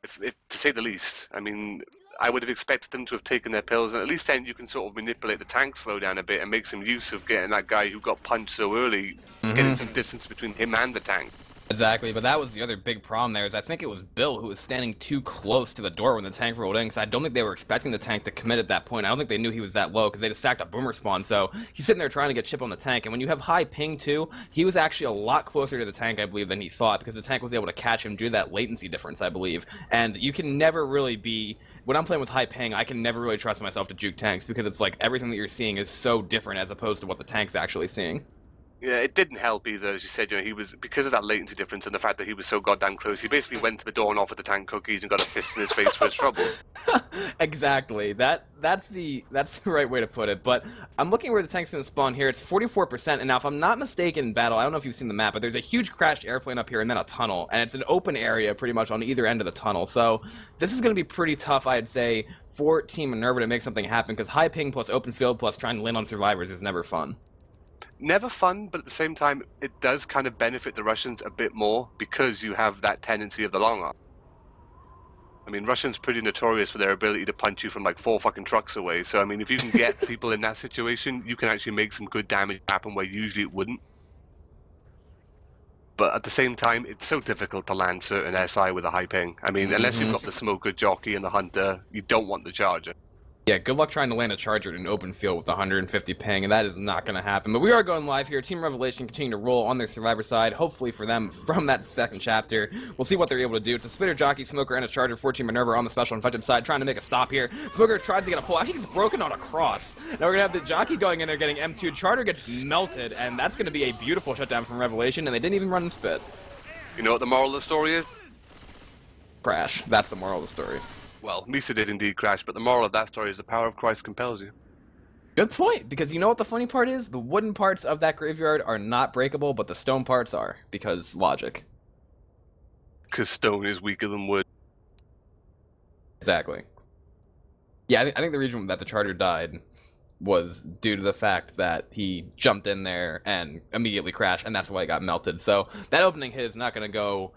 if to say the least. I mean, I would have expected them to have taken their pills, and at least then you can sort of manipulate the tank slow down a bit and make some use of getting that guy who got punched so early, getting some distance between him and the tank. Exactly, but that was the other big problem there, is I think it was Bill who was standing too close to the door when the tank rolled in, because I don't think they were expecting the tank to commit at that point. I don't think they knew he was that low, because they just stacked a boomer spawn, so he's sitting there trying to get chip on the tank, and when you have high ping too, he was actually a lot closer to the tank, I believe, than he thought, because the tank was able to catch him due to that latency difference, I believe. And you can never really be... When I'm playing with high ping, I can never really trust myself to juke tanks, because it's like everything that you're seeing is so different as opposed to what the tank's actually seeing. Yeah, it didn't help either, as you said. He was, because of that latency difference and the fact that he was so goddamn close, he basically went to the door and offered the tank cookies and got a fist in his face for his trouble. Exactly. That's the right way to put it. But I'm looking where the tank's going to spawn here. It's 44%, and now if I'm not mistaken, Battle, I don't know if you've seen the map, but there's a huge crashed airplane up here and then a tunnel, and it's an open area pretty much on either end of the tunnel. So this is going to be pretty tough, I'd say, for Team Minerva to make something happen, because high ping plus open field plus trying to land on survivors is never fun. Never fun, but at the same time, it does kind of benefit the Russians a bit more because you have that tendency of the long arm. I mean, Russians pretty notorious for their ability to punch you from like 4 fucking trucks away. So, I mean, if you can get people in that situation, you can actually make some good damage happen where usually it wouldn't. But at the same time, it's so difficult to land certain SI with a high ping. I mean, unless you've got the Smoker, Jockey, and the Hunter, you don't want the Charger. Yeah, good luck trying to land a Charger in an open field with 150 ping, and that is not going to happen. But we are going live here. Team Revelation continuing to roll on their Survivor side, hopefully for them from that second chapter. We'll see what they're able to do. It's a Spitter, Jockey, Smoker, and a Charger for Team Minerva on the Special Infected side, trying to make a stop here. Smoker tries to get a pull. Actually gets broken on a cross. Now we're going to have the Jockey going in there getting M2. Charger gets melted, and that's going to be a beautiful shutdown from Revelation, and they didn't even run and spit. You know what the moral of the story is? Crash. That's the moral of the story. Well, Misa did indeed crash, but the moral of that story is the power of Christ compels you. Good point, because you know what the funny part is? The wooden parts of that graveyard are not breakable, but the stone parts are, because logic. Because stone is weaker than wood. Exactly. Yeah, I think the reason that the Charger died was due to the fact that he jumped in there and immediately crashed, and that's why it got melted. So that opening hit is not going to go...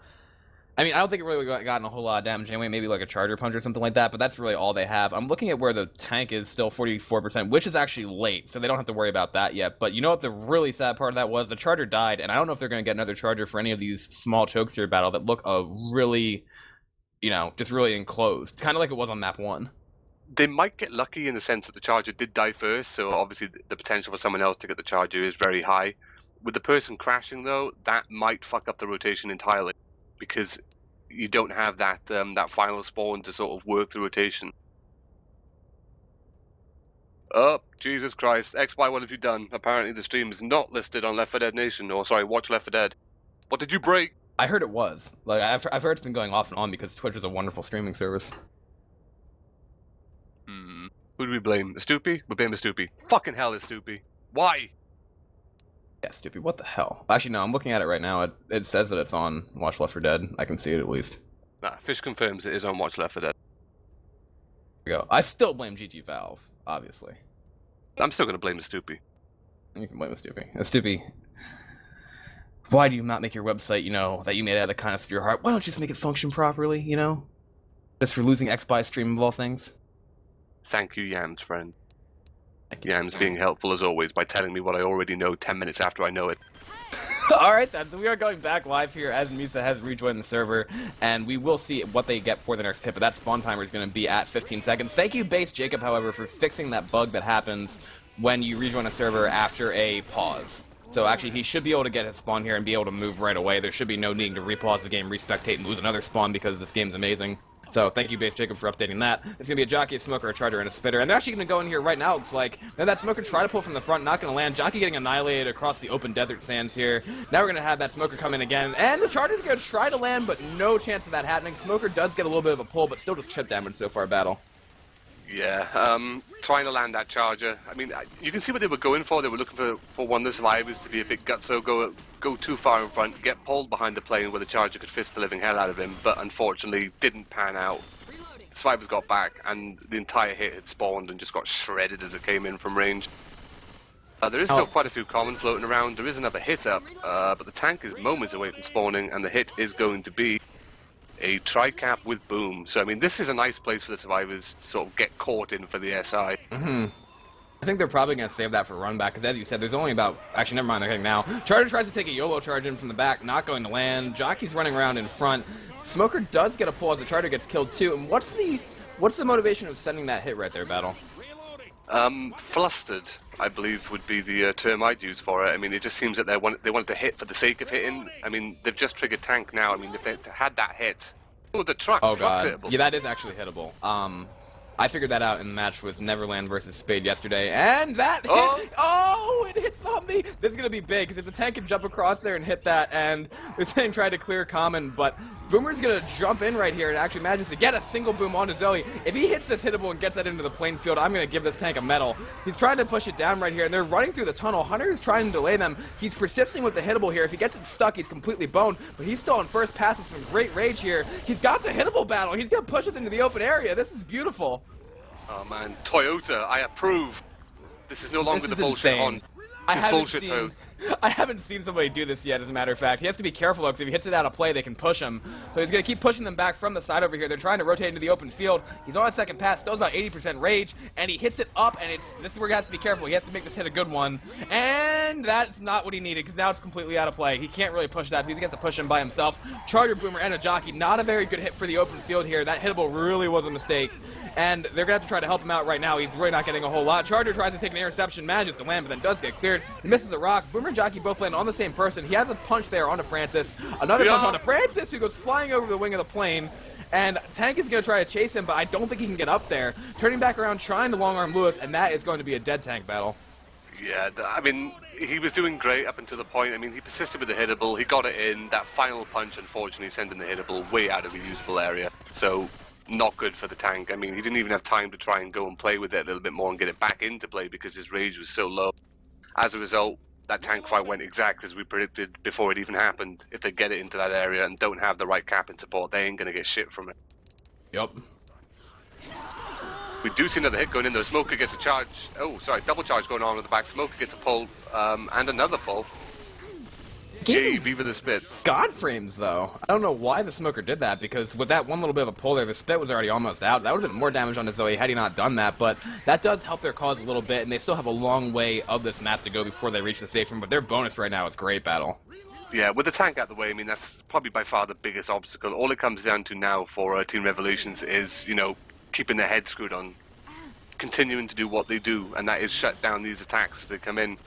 I mean, I don't think it really gotten a whole lot of damage anyway, maybe like a Charger Punch or something like that, but that's really all they have. I'm looking at where the tank is still 44%, which is actually late, so they don't have to worry about that yet. But you know what the really sad part of that was? The Charger died, and I don't know if they're going to get another Charger for any of these small chokes here battle that look really, just really enclosed, kind of like it was on map 1. They might get lucky in the sense that the Charger did die first, so obviously the potential for someone else to get the Charger is very high. With the person crashing, though, that might fuck up the rotation entirely, because you don't have that that final spawn to sort of work the rotation. Oh, Jesus Christ. XY, what have you done? Apparently the stream is not listed on Left 4 Dead Nation, or sorry, Watch Left 4 Dead. What did you break? I heard it was. Like, I've heard it's been going off and on because Twitch is a wonderful streaming service. Who do we blame? The Stoopy? We blame the Stoopy. Fucking hell is Stoopy. Why? Yeah, stupid. What the hell? Actually, no, I'm looking at it right now. It says that it's on Watch Left 4 Dead. I can see it at least. Nah, Fish confirms it is on Watch Left 4 Dead. There we go. I still blame GG Valve, obviously. I'm still going to blame the Stoopy. You can blame the Stoopy. The Stoopy. Why do you not make your website, that you made out of the kindness of your heart? Why don't you just make it function properly, Just for losing X-Buy stream of all things? Thank you, Yams, friend. Yams being helpful as always by telling me what I already know 10 minutes after I know it. Alright then, so we are going back live here as Misa has rejoined the server, and we will see what they get for the next hit, but that spawn timer is going to be at 15 seconds. Thank you, Base Jacob, however, for fixing that bug that happens when you rejoin a server after a pause. So actually, he should be able to get his spawn here and be able to move right away. There should be no need to repause the game, respectate, and lose another spawn because this game's amazing. So thank you, Base Jacob, for updating that. It's going to be a Jockey, a Smoker, a Charger, and a Spitter. And they're actually going to go in here right now, it looks like. Then that Smoker try to pull from the front, not going to land. Jockey getting annihilated across the open desert sands here. Now we're going to have that Smoker come in again. And the Charger's going to try to land, but no chance of that happening. Smoker does get a little bit of a pull, but still just chip damage so far, battle. Yeah, trying to land that Charger. I mean, you can see what they were going for. They were looking for one of the survivors to be a bit gutso, go too far in front, get pulled behind the plane where the Charger could fist the living hell out of him, but unfortunately didn't pan out. The survivors got back, and the entire hit had spawned and just got shredded as it came in from range. There is still quite a few common floating around. There is another hit up, but the tank is moments away from spawning, and the hit is going to be a tri-cap with boom. So, I mean, this is a nice place for the survivors to sort of get caught in for the SI. I think they're probably going to save that for run back, because as you said, there's only about... Actually, never mind, they're hitting now. Charger tries to take a YOLO charge in from the back, not going to land. Jockey's running around in front. Smoker does get a pull as the Charger gets killed too. And what's the motivation of sending that hit right there, Battle? Flustered, I believe, would be the term I'd use for it. I mean, it just seems that they wanted to hit for the sake of hitting. I mean, they've just triggered tank now. I mean, if they had that hit... Oh, the truck! Oh, Truck's God. hittable. Yeah, that is actually hittable. I figured that out in the match with Neverland versus Spade yesterday, and that hit! Oh, it hits on me! This is going to be big, because if the tank can jump across there and hit that, and they're saying try to clear common, but Boomer's going to jump in right here and actually manages to get a single boom onto Zoe. If he hits this hittable and gets that into the playing field, I'm going to give this tank a medal. He's trying to push it down right here, and they're running through the tunnel. Hunter is trying to delay them. He's persisting with the hittable here. If he gets it stuck, he's completely boned, but he's still on first pass with some great rage here. He's got the hittable battle. He's going to push us into the open area. This is beautiful. Oh man, Toyota, I approve. This is no longer the bullshit insane. on. I haven't seen somebody do this yet, as a matter of fact. He has to be careful, though, because if he hits it out of play, they can push him. So he's going to keep pushing them back from the side over here. They're trying to rotate into the open field. He's on a second pass, still has about 80% rage, and he hits it up, and this is where he has to be careful. He has to make this hit a good one. And that's not what he needed, because now it's completely out of play. He can't really push that, so he's going to have to push him by himself. Charger, Boomer, and a Jockey. Not a very good hit for the open field here. That hittable really was a mistake. And they're going to have to try to help him out right now. He's really not getting a whole lot. Charger tries to take an interception, manages to land, but then does get cleared. He misses a rock. Boomer and Jockey both land on the same person. He has a punch there onto Francis. Another punch onto Francis, who goes flying over the wing of the plane. And Tank is going to try to chase him, but I don't think he can get up there. Turning back around, trying to long-arm Lewis, and that is going to be a dead Tank battle. Yeah, I mean, he was doing great up until the point. I mean, he persisted with the hittable. He got it in. That final punch, unfortunately, sending the hittable way out of the usable area. So... not good for the tank. I mean, he didn't even have time to try and go and play with it a little bit more and get it back into play because his rage was so low. As a result, that tank fight went exact as we predicted before it even happened. If they get it into that area and don't have the right cap and support, they ain't going to get shit from it. Yup. We do see another hit going in though. Smoker gets a charge. Oh, sorry, double charge going on at the back. Smoker gets a pull and another pull. Yay, Viva the Spit. God frames, though. I don't know why the Smoker did that, because with that one little bit of a pull there, the Spit was already almost out. That would have been more damage on Zoe had he not done that, but that does help their cause a little bit, and they still have a long way of this map to go before they reach the safe room, but their bonus right now is great battle. Yeah, with the tank out the way, I mean, that's probably by far the biggest obstacle. All it comes down to now for Team Revolutions is, you know, keeping their head screwed on, continuing to do what they do, and that is shut down these attacks as they come in,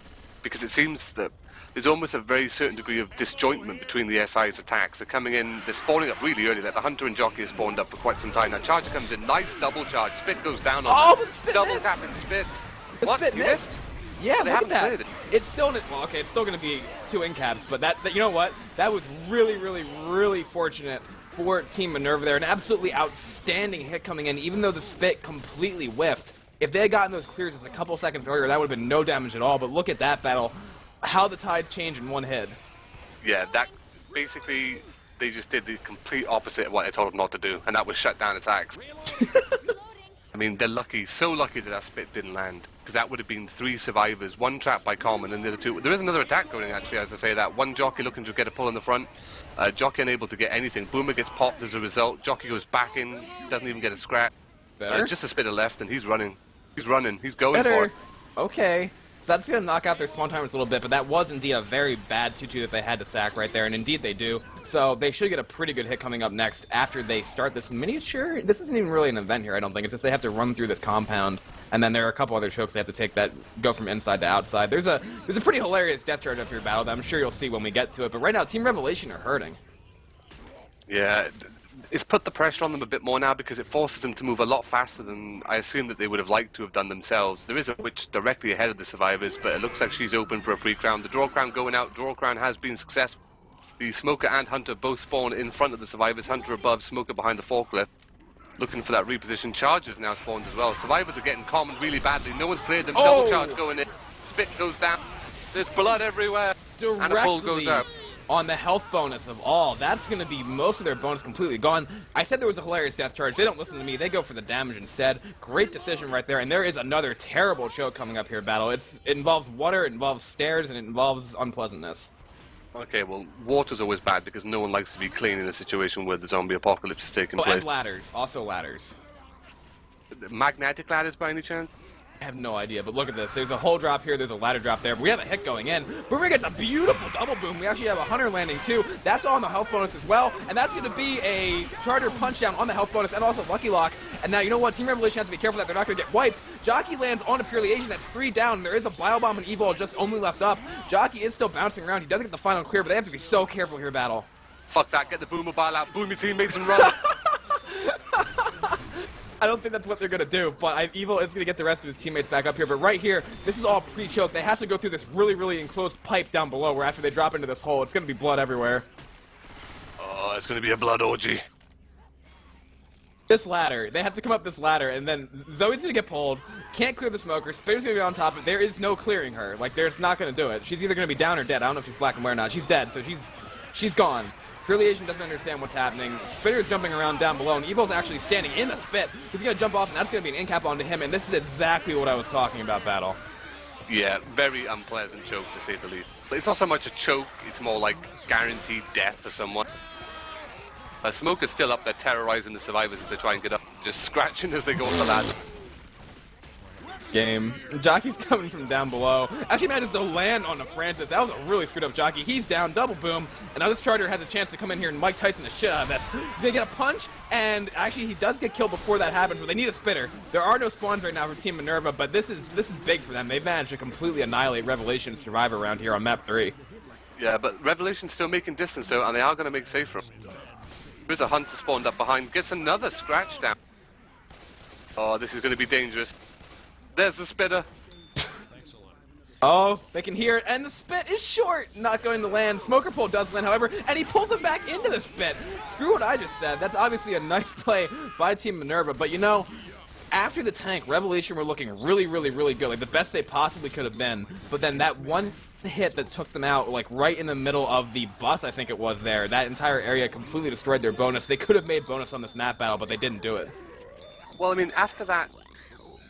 because it seems that there's almost a very certain degree of disjointment between the SI's attacks. They're coming in, they're spawning up really early. Like the Hunter and Jockey have spawned up for quite some time now. Charger comes in, nice double charge. Spit goes down on double tap and Spit. The What? Spit You missed? Yeah, They look at haven't that. cleared it. It's still, well, okay, it's still going to be 2 in caps, but that, you know what? That was really, really, really fortunate for Team Minerva there. An absolutely outstanding hit coming in, even though the Spit completely whiffed. If they had gotten those clears just a couple seconds earlier, that would have been no damage at all, but look at that battle. How the tides change in one hit. Yeah, that basically they just did the complete opposite of what they told them not to do, and that was shut down attacks. I mean, they're lucky, so lucky that that Spit didn't land, because that would have been 3 survivors, 1 trapped by Common, and the other 2. There is another attack going actually, as I say that. 1 Jockey looking to get a pull in the front. Jockey unable to get anything. Boomer gets popped as a result. Jockey goes back in, doesn't even get a scratch. Just a Spitter left, and he's running. He's running. He's going for it. Okay. So that's going to knock out their spawn timers a little bit, but that was indeed a very bad 2-2 that they had to sack right there, and indeed they do. So they should get a pretty good hit coming up next after they start this miniature. This isn't even really an event here, I don't think. It's just they have to run through this compound, and then there are a couple other chokes they have to take that go from inside to outside. There's a pretty hilarious death charge up here battle that I'm sure you'll see when we get to it, but right now Team Revelation are hurting. Yeah, it's put the pressure on them a bit more now because it forces them to move a lot faster than I assume that they would have liked to have done themselves. There is a witch directly ahead of the survivors, but it looks like she's open for a free crown. The draw crown going out. Draw crown has been successful. The Smoker and Hunter both spawn in front of the survivors. Hunter above, Smoker behind the forklift. Looking for that reposition. Chargers now spawned as well. Survivors are getting common really badly. No one's cleared them. Double charge going in. Spit goes down. There's blood everywhere. And a pull goes out. On the health bonus of all. That's going to be most of their bonus completely gone. I said there was a hilarious death charge. They don't listen to me. They go for the damage instead. Great decision right there. And there is another terrible choke coming up here, battle. It involves water, it involves stairs, and it involves unpleasantness. Okay, well, water's always bad because no one likes to be clean in a situation where the zombie apocalypse is taking Oh, place. and ladders. Also ladders. Magnetic ladders by any chance? I have no idea, but look at this. There's a hole drop here, there's a ladder drop there, but we have a hit going in. Boomer gets a beautiful double boom. We actually have a hunter landing too. That's on the health bonus as well, and that's going to be a charter punch down on the health bonus and also lucky lock. And now, you know what? Team Revelation has to be careful that they're not going to get wiped. Jockey lands on a purely Asian. That's 3 down, and there is a Bio Bomb and Evil just only left up. Jockey is still bouncing around. He doesn't get the final clear, but they have to be so careful here, Battle. Fuck that, get the boomer bile out, boom your teammates and run. I don't think that's what they're going to do, but Evil is going to get the rest of his teammates back up here. But right here, this is all pre-choked. They have to go through this really, really enclosed pipe down below where after they drop into this hole, it's going to be blood everywhere. Oh, it's going to be a blood orgy. This ladder, they have to come up this ladder, and then Zoe's going to get pulled, can't clear the smoker, Spitter's going to be on top of it. There is no clearing her. Like, there's not going to do it. She's either going to be down or dead. I don't know if she's black and white or not. She's dead, so she's gone. Purely Asian doesn't understand what's happening. Spitter's jumping around down below, and Evil's actually standing in the spit. He's going to jump off, and that's going to be an in-cap onto him, and this is exactly what I was talking about, Battle. Yeah, very unpleasant choke to say the least. But it's not so much a choke, it's more like guaranteed death for someone. Smoker's still up there terrorizing the survivors as they try and get up, just scratching as they go up the ladder. Game. Jockey's coming from down below. Actually manages to land on the Francis. That was a really screwed up Jockey. He's down, double boom, and now this charter has a chance to come in here and Mike Tyson the shit out of this. He's gonna get a punch, and actually he does get killed before that happens, but they need a spitter. There are no spawns right now for Team Minerva, but this is big for them. They've managed to completely annihilate Revelation and Survivor around here on map 3. Yeah, but Revelation's still making distance though, and they are gonna make safe from. There's a hunter spawned up behind, gets another scratch down. Oh, this is gonna be dangerous. There's the spitter. Oh, they can hear it, and the spit is short, not going to land. Smoker pull does land, however, and he pulls him back into the spit. Screw what I just said. That's obviously a nice play by Team Minerva, but you know, after the tank, Revelation were looking really, really, really good, like the best they possibly could have been, but then that one hit that took them out, like right in the middle of the bus, I think it was there, that entire area completely destroyed their bonus. They could have made bonus on this map battle, but they didn't do it. Well, I mean, after that,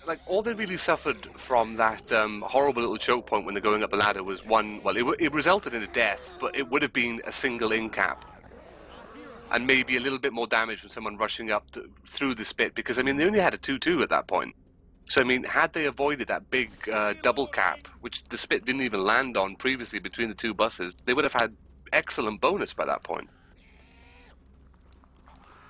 like, all they really suffered from that horrible little choke point when they're going up the ladder was one, well, it resulted in a death, but it would have been a single in-cap. And maybe a little bit more damage from someone rushing up through the spit, because, I mean, they only had a 2-2 at that point. So, I mean, had they avoided that big double cap, which the spit didn't even land on previously between the two buses, they would have had excellent bonus by that point.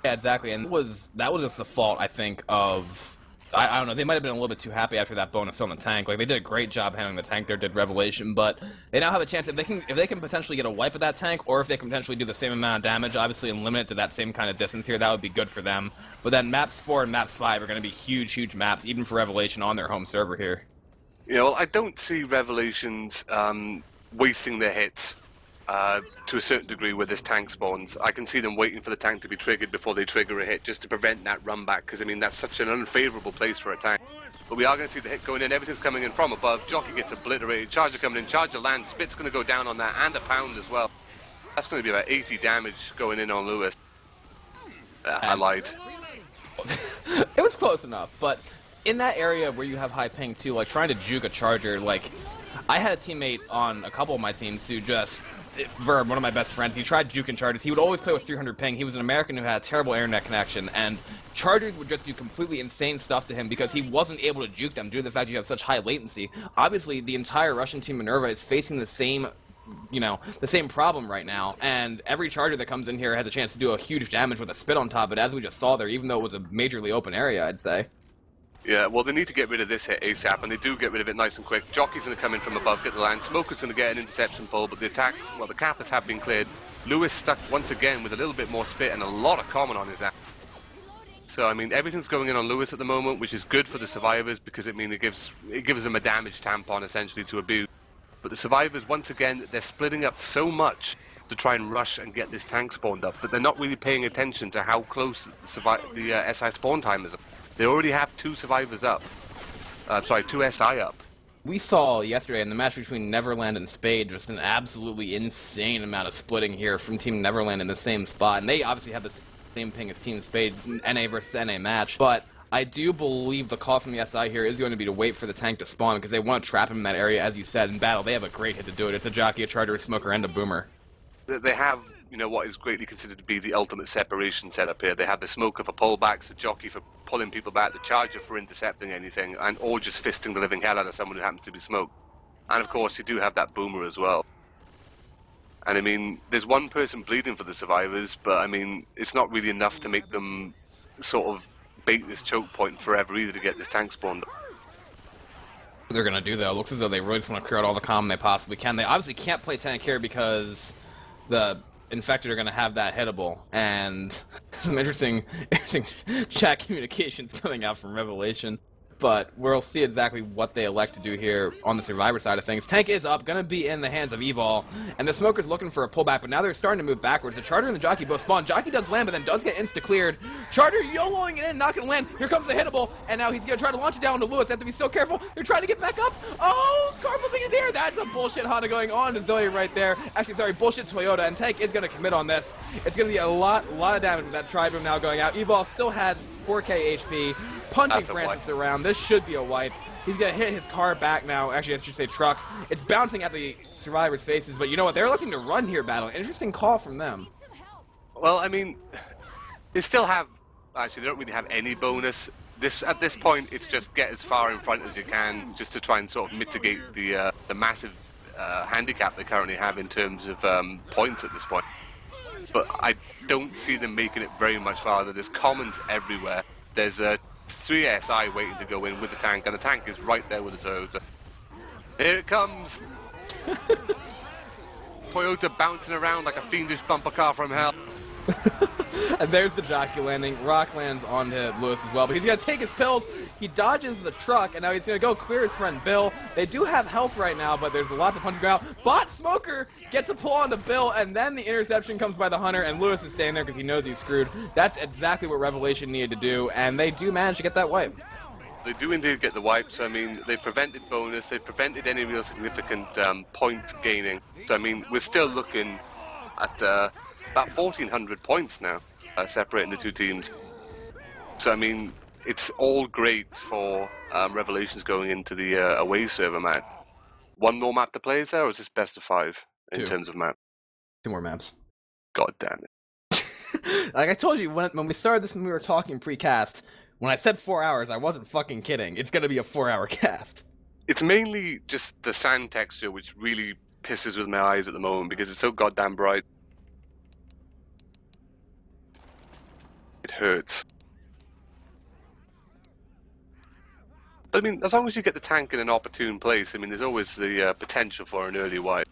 Yeah, exactly, and that was just the fault, I think, of... I don't know, they might have been a little bit too happy after that bonus on the tank. Like, they did a great job handling the tank there, did Revelation, but they now have a chance, if they can potentially get a wipe of that tank, or if they can potentially do the same amount of damage, obviously, and limit it to that same kind of distance here, that would be good for them. But then maps 4 and maps 5 are going to be huge, huge maps, even for Revelation on their home server here. You know, I don't see Revelations wasting their hits to a certain degree where this tank spawns. I can see them waiting for the tank to be triggered before they trigger a hit, just to prevent that run back, because I mean that's such an unfavourable place for a tank. But we are going to see the hit going in, everything's coming in from above, Jockey gets obliterated, Charger coming in, Charger lands, Spit's going to go down on that, and a pound as well. That's going to be about 80 damage going in on Lewis. I lied. It was close enough, but in that area where you have high ping too, like trying to juke a Charger, like I had a teammate on a couple of my teams who just... Verb, one of my best friends, he tried juking Chargers. He would always play with 300 ping. He was an American who had a terrible internet connection, and Chargers would just do completely insane stuff to him because he wasn't able to juke them due to the fact you have such high latency. Obviously, the entire Russian team Minerva is facing the same, you know, the same problem right now, and every Charger that comes in here has a chance to do a huge damage with a spit on top of it, as we just saw there, even though it was a majorly open area, I'd say. Yeah, well, they need to get rid of this hit ASAP, and they do get rid of it nice and quick. Jockey's going to come in from above, get the land. Smoker's going to get an interception pull, but the attacks, well, the cappers have been cleared. Lewis stuck once again with a little bit more spit and a lot of common on his ass. So, I mean, everything's going in on Lewis at the moment, which is good for the survivors, because, I mean, it gives them a damage tampon, essentially, to abuse. But the survivors, once again, they're splitting up so much to try and rush and get this tank spawned up, that they're not really paying attention to how close the SI spawn time is. They already have 2 survivors up. 2 SI up. We saw yesterday in the match between Neverland and Spade just an absolutely insane amount of splitting here from Team Neverland in the same spot. And they obviously have the same ping as Team Spade, NA versus NA match. But I do believe the call from the SI here is going to be to wait for the tank to spawn because they want to trap him in that area, as you said. In battle, they have a great hit to do it. It's a Jockey, a Charger, a Smoker, and a Boomer. they have, you know, what is greatly considered to be the ultimate separation setup here. They have the smoker for pullbacks, the jockey for pulling people back, the charger for intercepting anything, and or just fisting the living hell out of someone who happens to be smoked. And of course, you do have that boomer as well. And I mean, there's one person bleeding for the survivors, but I mean, it's not really enough to make them sort of bait this choke point forever either to get this tank spawned. What they're gonna do though, it looks as though they really just want to clear out all the common they possibly can. They obviously can't play tank here because the infected are gonna have that hittable, and some interesting chat communications coming out from Revelation. But we'll see exactly what they elect to do here on the survivor side of things. Tank is up, gonna be in the hands of Evol, and the smoker's looking for a pullback, but now they're starting to move backwards. The Charger and the Jockey both spawn. Jockey does land, but then does get insta-cleared. Charger YOLOing it in, not gonna land. Here comes the hittable, and now he's gonna try to launch it down to Lewis. They have to be so careful. They're trying to get back up. Oh, car moving in there. That's a bullshit Honda going on to Zoe right there. Actually, sorry, bullshit Toyota, and Tank is gonna commit on this. It's gonna be a lot of damage with that Tri-Boom now going out. Evol still has 4k HP, punching Francis around. This should be a wipe. He's going to hit his car back now. Actually, I should say truck. It's bouncing at the survivors' faces, but you know what? They're listening to run here, Battle. Interesting call from them. Well, I mean, they still have... Actually, they don't really have any bonus. At this point, it's just get as far in front as you can, just to try and sort of mitigate the massive handicap they currently have in terms of points at this point. But I don't see them making it very much farther. There's commons everywhere. There's a 3 SI waiting to go in with the tank, and the tank is right there with the Toyota. Here it comes! Toyota bouncing around like a fiendish bumper car from hell. And there's the jockey landing. Rock lands onto Lewis as well, but he's going to take his pills. He dodges the truck, and now he's going to go clear his friend Bill. They do have health right now, but there's lots of punches going out. Bot Smoker gets a pull onto Bill, and then the interception comes by the Hunter, and Lewis is staying there because he knows he's screwed. That's exactly what Revelation needed to do, and they do manage to get that wipe. They do indeed get the wipe, so I mean, they prevented bonus, they prevented any real significant point gaining. So I mean, we're still looking at about 1,400 points now, separating the two teams. So I mean, it's all great for Revelations going into the away server map. One more map to play, is there, or is this best of 5 in terms of map? 2 more maps. God damn it. Like I told you, when we started this and we were talking pre-cast, when I said 4 hours, I wasn't fucking kidding. It's gonna be a 4-hour cast. It's mainly just the sand texture which really pisses with my eyes at the moment because it's so goddamn bright. It hurts. But I mean, as long as you get the tank in an opportune place, I mean, there's always the potential for an early wipe.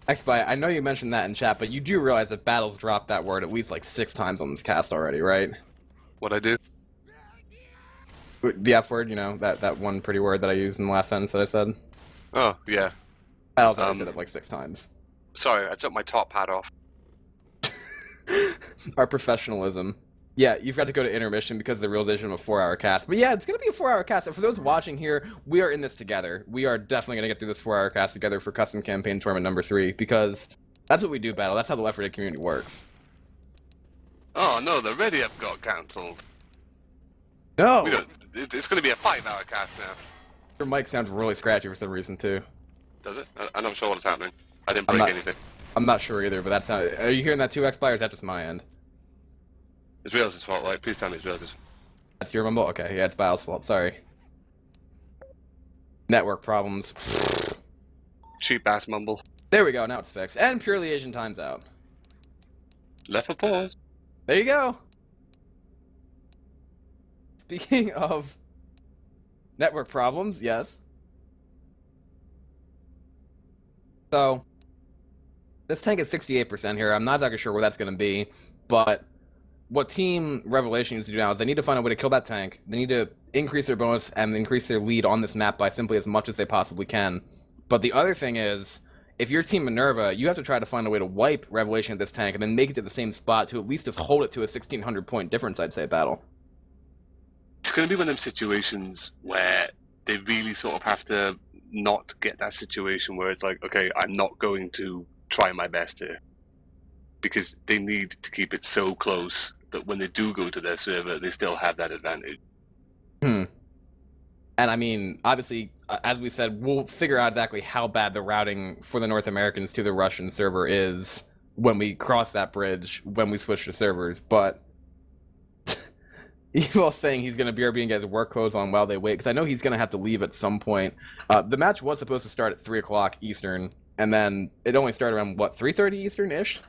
Xby, I know you mentioned that in chat, but you do realize that Battle's dropped that word at least like 6 times on this cast already, right? What I do? The F word, you know, that one pretty word that I used in the last sentence that I said. Oh, yeah. Battle's already said it like 6 times. Sorry, I took my top hat off. Our professionalism. Yeah, you've got to go to intermission because of the realization of a 4-hour cast. But yeah, it's going to be a 4-hour cast. And for those watching here, we are in this together. We are definitely going to get through this 4-hour cast together for Custom Campaign Tournament number 3 because that's what we do, Battle. That's how the Left 4 Dead community works. Oh no, the Ready Up got cancelled. No! It's going to be a 5-hour cast now. Your mic sounds really scratchy for some reason, too. Does it? I'm not sure what's happening. I didn't break anything. I'm not sure either, but that's not... Are you hearing that too, X-Spy, or is that just my end? It's Rails' fault, right? Please tell me it's Rails'. That's your mumble? Okay, yeah, it's Battle's fault, sorry. Network problems. Cheap-ass mumble. There we go, now it's fixed. And Purely Asian time's out. Left for pause. There you go! Speaking of network problems, yes. So, this tank is 68% here. I'm not exactly sure where that's going to be, but what Team Revelation needs to do now is they need to find a way to kill that tank. They need to increase their bonus and increase their lead on this map by simply as much as they possibly can. But the other thing is, if you're Team Minerva, you have to try to find a way to wipe Revelation at this tank and then make it to the same spot to at least just hold it to a 1,600 point difference, I'd say, Battle. It's going to be one of them situations where they really sort of have to not get that situation where it's like, okay, I'm not going to try my best here. Because they need to keep it so close that when they do go to their server, they still have that advantage. And I mean, obviously, as we said, we'll figure out exactly how bad the routing for the North Americans to the Russian server is when we cross that bridge, when we switch to servers. But Evil's saying he's going to BRB and get his work clothes on while they wait, because I know he's going to have to leave at some point. The match was supposed to start at 3 o'clock Eastern, and then it only started around, what, 3:30 Eastern-ish?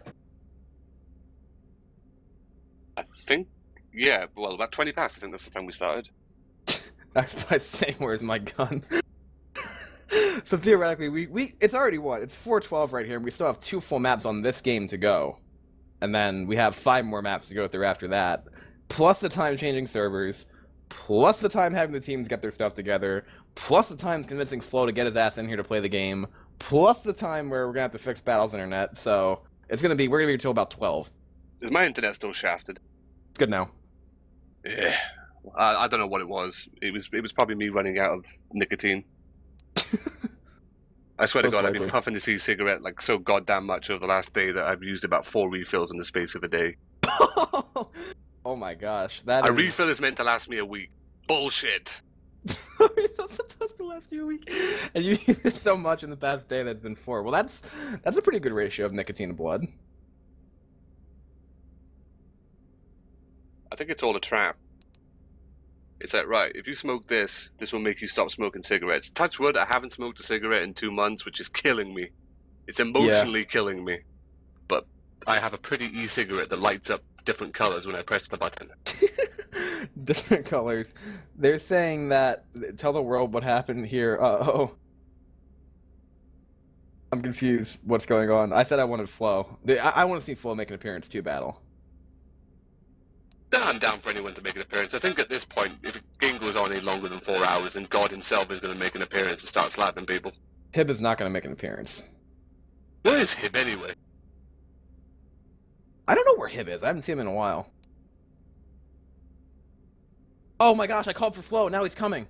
I think, yeah, well, about 20 past, I think that's the time we started. That's by saying, where's my gun? So theoretically, we it's already what? It's 4:12 right here, and we still have 2 full maps on this game to go. And then we have 5 more maps to go through after that. Plus the time changing servers, plus the time having the teams get their stuff together, plus the time convincing Flo to get his ass in here to play the game, plus the time where we're gonna have to fix Battle's internet. So we're gonna be here till about 12. Is my internet still shafted? It's good now. Yeah. I don't know what it was. It was probably me running out of nicotine. I swear to God, I've been puffing this e-cigarette like so goddamn much over the last day that I've used about 4 refills in the space of a day. Oh my gosh, A refill is meant to last me a week. Bullshit. Refill's supposed to last you a week, and you use it so much in the past day that it's been 4. Well, that's a pretty good ratio of nicotine to blood. I think it's all a trap. It's like, right, if you smoke this will make you stop smoking cigarettes. Touch wood, I haven't smoked a cigarette in 2 months, which is killing me. It's emotionally killing me. But I have a pretty e-cigarette that lights up different colors when I press the button. Different colors. They're saying that, tell the world what happened here. I'm confused. What's going on? I said I wanted Flo. I want to see Flo make an appearance too, Battle. I'm down for anyone to make an appearance. I think at this point, if the game goes on any longer than 4 hours, then God himself is going to make an appearance and start slapping people. Hib is not going to make an appearance. Where is Hib anyway? I don't know where Hib is. I haven't seen him in a while. Oh my gosh, I called for Flo. Now he's coming.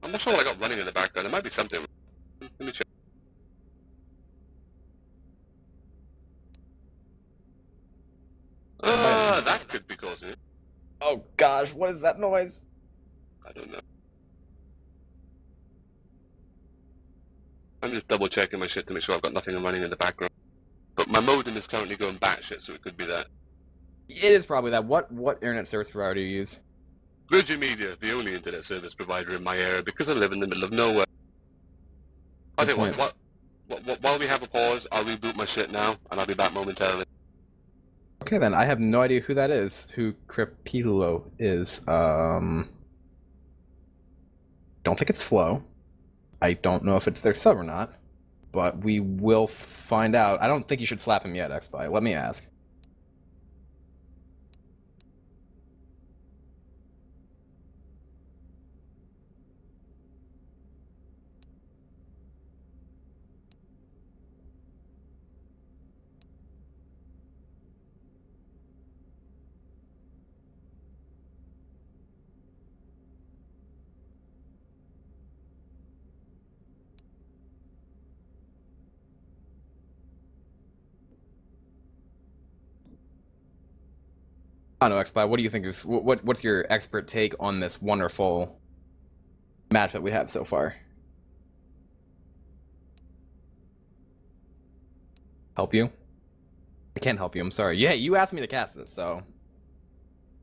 I'm not sure what I got running in the background. There might be something. Let me check. That could be causing it. Oh gosh, what is that noise? I don't know. I'm just double checking my shit to make sure I've got nothing running in the background. But my modem is currently going batshit, so it could be that. It is probably that. What internet service provider do you use? Virgin Media is the only internet service provider in my area because I live in the middle of nowhere. I think while we have a pause, I'll reboot my shit now, and I'll be back momentarily. Okay then, I have no idea who that is. Who Crepilo is. Don't think it's Flo. I don't know if it's their sub or not, but we will find out. I don't think you should slap him yet, XBy. Let me ask. I don't know, XBy, what do you think is what's your expert take on this wonderful match that we have so far? Help you? I can't help you, I'm sorry. Yeah, you asked me to cast this, so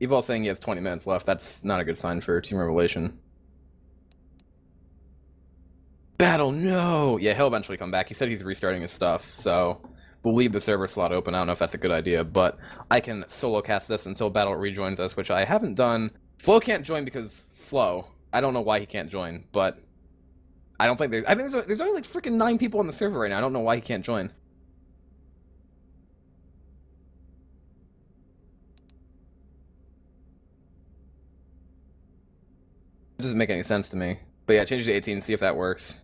Evol's saying he has 20 minutes left. That's not a good sign for Team Revelation. Battle, no! Yeah, he'll eventually come back. He said he's restarting his stuff, so we'll leave the server slot open. I don't know if that's a good idea, but I can solo cast this until Battle rejoins us, which I haven't done. Flo can't join because Flo. I don't know why he can't join, but I don't think there's... I think there's only like freaking 9 people on the server right now. I don't know why he can't join. It doesn't make any sense to me. But yeah, change it to 18 and see if that works.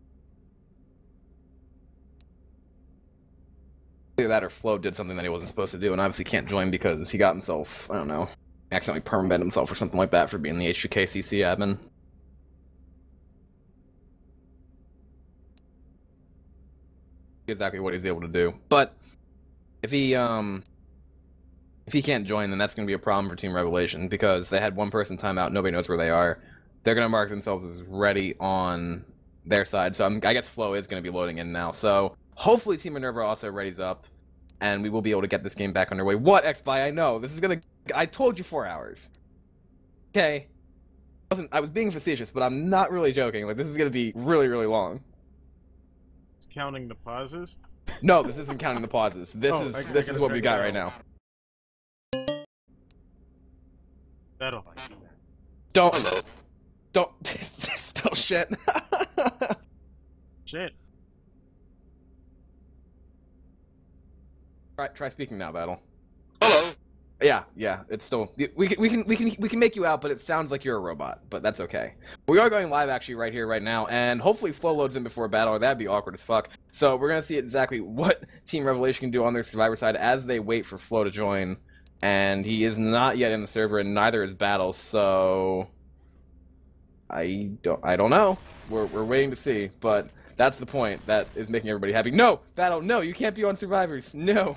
Either that or Flo did something that he wasn't supposed to do and obviously can't join because he got himself, I don't know, accidentally permabanned himself or something like that for being the H2K CC admin. Exactly what he's able to do. But if he If he can't join, then that's going to be a problem for Team Revelation, because they had one person timeout, nobody knows where they are. They're going to mark themselves as ready on their side, so I guess Flo is going to be loading in now. So hopefully Team Minerva also readies up, and we will be able to get this game back underway. What, X-Spy? I know, this is going to... I told you 4 hours. Okay. I was being facetious, but I'm not really joking. Like, this is going to be really, really long. It's counting the pauses? No, this isn't counting the pauses. This is what we got right now. Battle. Don't. Hello. Don't. Still shit. Shit. Try speaking now, Battle. Hello. Yeah, it's still we can make you out, but it sounds like you're a robot, but that's okay. We are going live actually right here, right now, and hopefully Flo loads in before battle, or that'd be awkward as fuck. So we're gonna see exactly what Team Revelation can do on their Survivor side as they wait for Flo to join, and he is not yet in the server, and neither is Battle. So I don't know. We're waiting to see, but that's the point that is making everybody happy. No, Battle, no, you can't be on Survivors. No.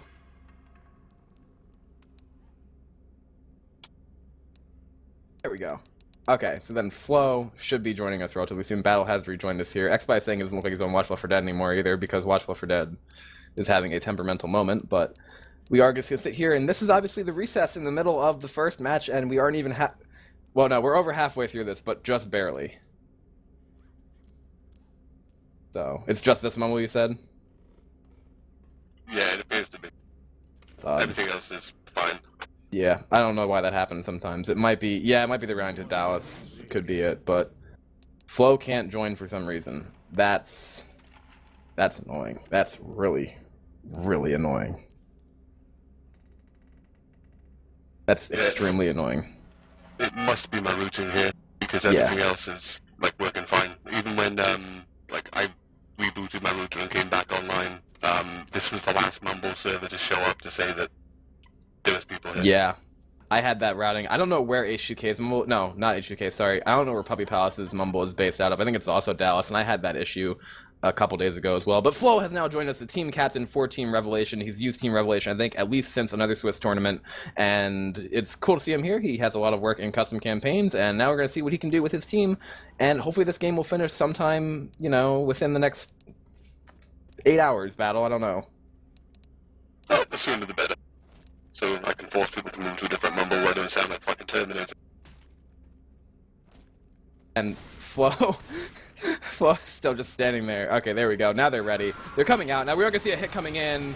There we go. Okay, so then Flo should be joining us relatively soon. Battle has rejoined us here. X-Spy is saying it doesn't look like he's on Watch Left 4 Dead anymore either, because Watch Left 4 Dead is having a temperamental moment, but we are just going to sit here, and this is obviously the recess in the middle of the first match, and we aren't even well, no, we're over halfway through this, but just barely. So, it's just this mumble you said? Yeah, it appears to be. Everything else is fine. Yeah, I don't know why that happens sometimes. It might be, yeah, it might be the round to Dallas. Could be it, but Flo can't join for some reason. That's annoying. That's really, really annoying. That's extremely annoying. It must be my routing here, because everything else is, like, working fine. Even when, like, I rebooted my router and came back online, this was the last Mumble server to show up to say that there was people here. Yeah, I had that routing. I don't know where H2K's Mumble... No, not H2K, sorry. I don't know where Puppy Palace's Mumble is based out of. I think it's also Dallas, and I had that issue a couple days ago as well. But Flo has now joined us, the team captain for Team Revelation. He's used Team Revelation, I think, at least since another Swiss tournament, and it's cool to see him here. He has a lot of work in custom campaigns, and now we're going to see what he can do with his team, and hopefully this game will finish sometime, you know, within the next 8 hours, Battle. I don't know. Oh, the sooner the better. So I can force people to move to a different Mumble where they don't sound like fucking Terminator. And Flo's still just standing there. Okay, there we go. Now they're ready. They're coming out. Now we are going to see a hit coming in.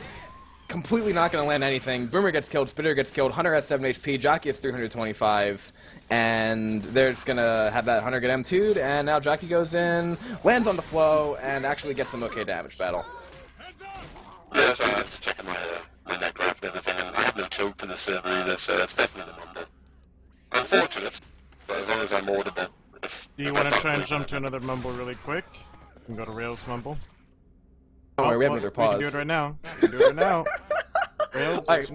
Completely not going to land anything. Boomer gets killed. Spitter gets killed. Hunter has 7 HP. Jockey has 325. And they're just going to have that Hunter get M2'd. And now Jockey goes in, lands on the Flo, and actually gets some okay damage. Battle. Yeah, so I was just checking my netcraft and everything, and I have no choke to the server either, so that's definitely the Mumble. Unfortunate, but as long as I'm audible. Do you want to try and jump to another Mumble really quick? You can go to Rails Mumble. Don't worry, we have another pause. We can do it right now. We can do it right now. Rails, right,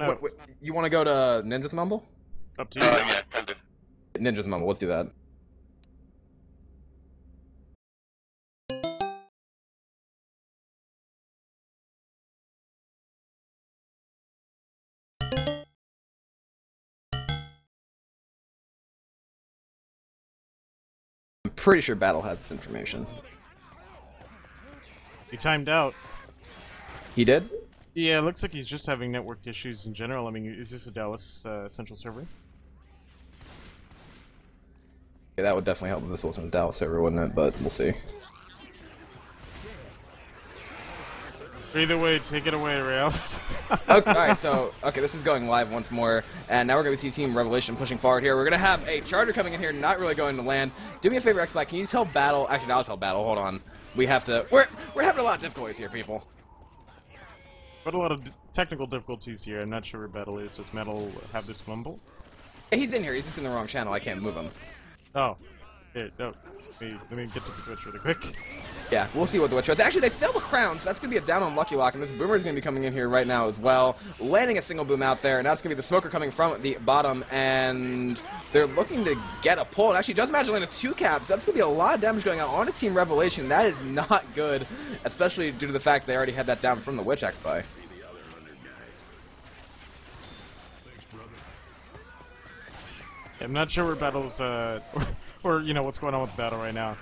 you want to go to Ninja's Mumble? Up to you. Yeah, can do. Ninja's Mumble, let's do that. I'm pretty sure Battle has this information. He timed out. He did? Yeah, it looks like he's just having network issues in general. I mean, is this a Dallas central server? Yeah, that would definitely help if this wasn't a Dallas server, wouldn't it? But we'll see. Either way, take it away, Rails. Okay, alright, so, this is going live once more, and now we're going to see Team Revelation pushing forward here. We're going to have a Charger coming in here, not really going to land. Do me a favor, X-Black, can you tell Battle, actually, I'll tell Battle, hold on. We have to, we're having a lot of difficulties here, people. But a lot of technical difficulties here. I'm not sure where Battle is. Does Metal have this Mumble? He's in here, he's just in the wrong channel, I can't move him. Oh. Here, no. Let me get to the switch really quick. Yeah, we'll see what the witch does. Actually, they fail the crown, so that's going to be a down on Lucky Lock, and this Boomer is going to be coming in here right now as well, landing a single boom out there, and now it's going to be the Smoker coming from the bottom, and they're looking to get a pull. And actually, does manage to land a 2-cap, so that's going to be a lot of damage going on a Team Revelation. That is not good, especially due to the fact they already had that down from the Witch X-Spy. I'm not sure where battles, or you know what's going on with the battle right now.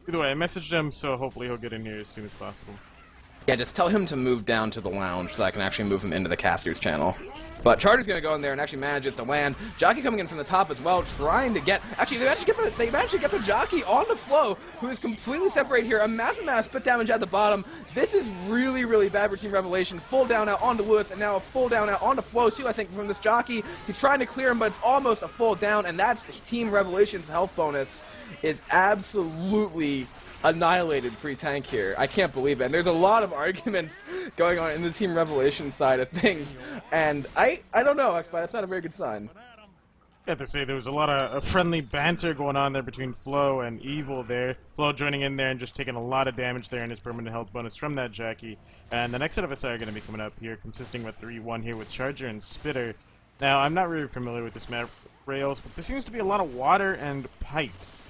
Either way, I messaged him, so hopefully he'll get in here as soon as possible. Yeah, just tell him to move down to the lounge so I can actually move him into the caster's channel. But Charter's going to go in there and actually manages to land. Jockey coming in from the top as well, trying to get... Actually, they managed to get the Jockey on the flow, who is completely separated here. A massive amount of split damage at the bottom. This is really, really bad for Team Revelation. Full down out onto Lewis, and now a full down out onto Flow, too, I think, from this Jockey. He's trying to clear him, but it's almost a full down, and that's Team Revelation's health bonus is absolutely annihilated pre-tank here. I can't believe it. And there's a lot of arguments going on in the Team Revelation side of things. And I don't know, X-Bot, that's not a very good sign. I have to say, there was a lot of friendly banter going on there between Flo and Evil there. Flo joining in there and just taking a lot of damage there in his permanent health bonus from that Jackie. And the next set of SI are going to be coming up here, consisting of a 3-1 here with Charger and Spitter. Now, I'm not really familiar with this map, Rails, but there seems to be a lot of water and pipes.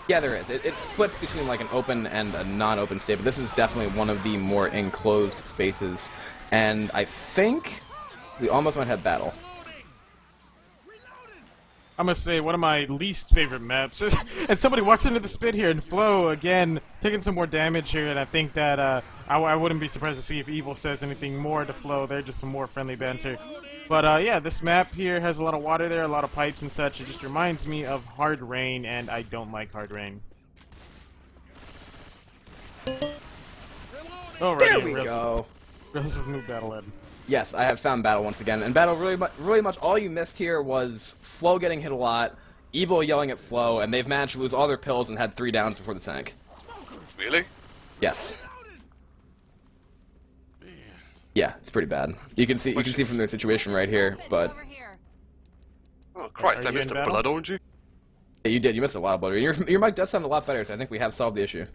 Yeah, there is. It splits between like an open and a non-open state, but this is definitely one of the more enclosed spaces. And I think we almost might have battle. I must say, one of my least favorite maps. And somebody walks into the spit here, and Flo, again, taking some more damage here, and I think that I wouldn't be surprised to see if Evil says anything more to Flo there, just some more friendly banter. But yeah, this map here has a lot of water there, a lot of pipes and such. It just reminds me of Hard Rain, and I don't like Hard Rain. Alrighty, There we go. This is move battle in. Yes, I have found battle once again. And battle, really much all you missed here was Flo getting hit a lot, Evil yelling at Flo, and they've managed to lose all their pills and had 3 downs before the tank. Really? Yes. Yeah, it's pretty bad. You can see from their situation right here, but oh Christ, I missed a blood orgy. Yeah, you did. You missed a lot of blood. Your mic does sound a lot better, so I think we have solved the issue.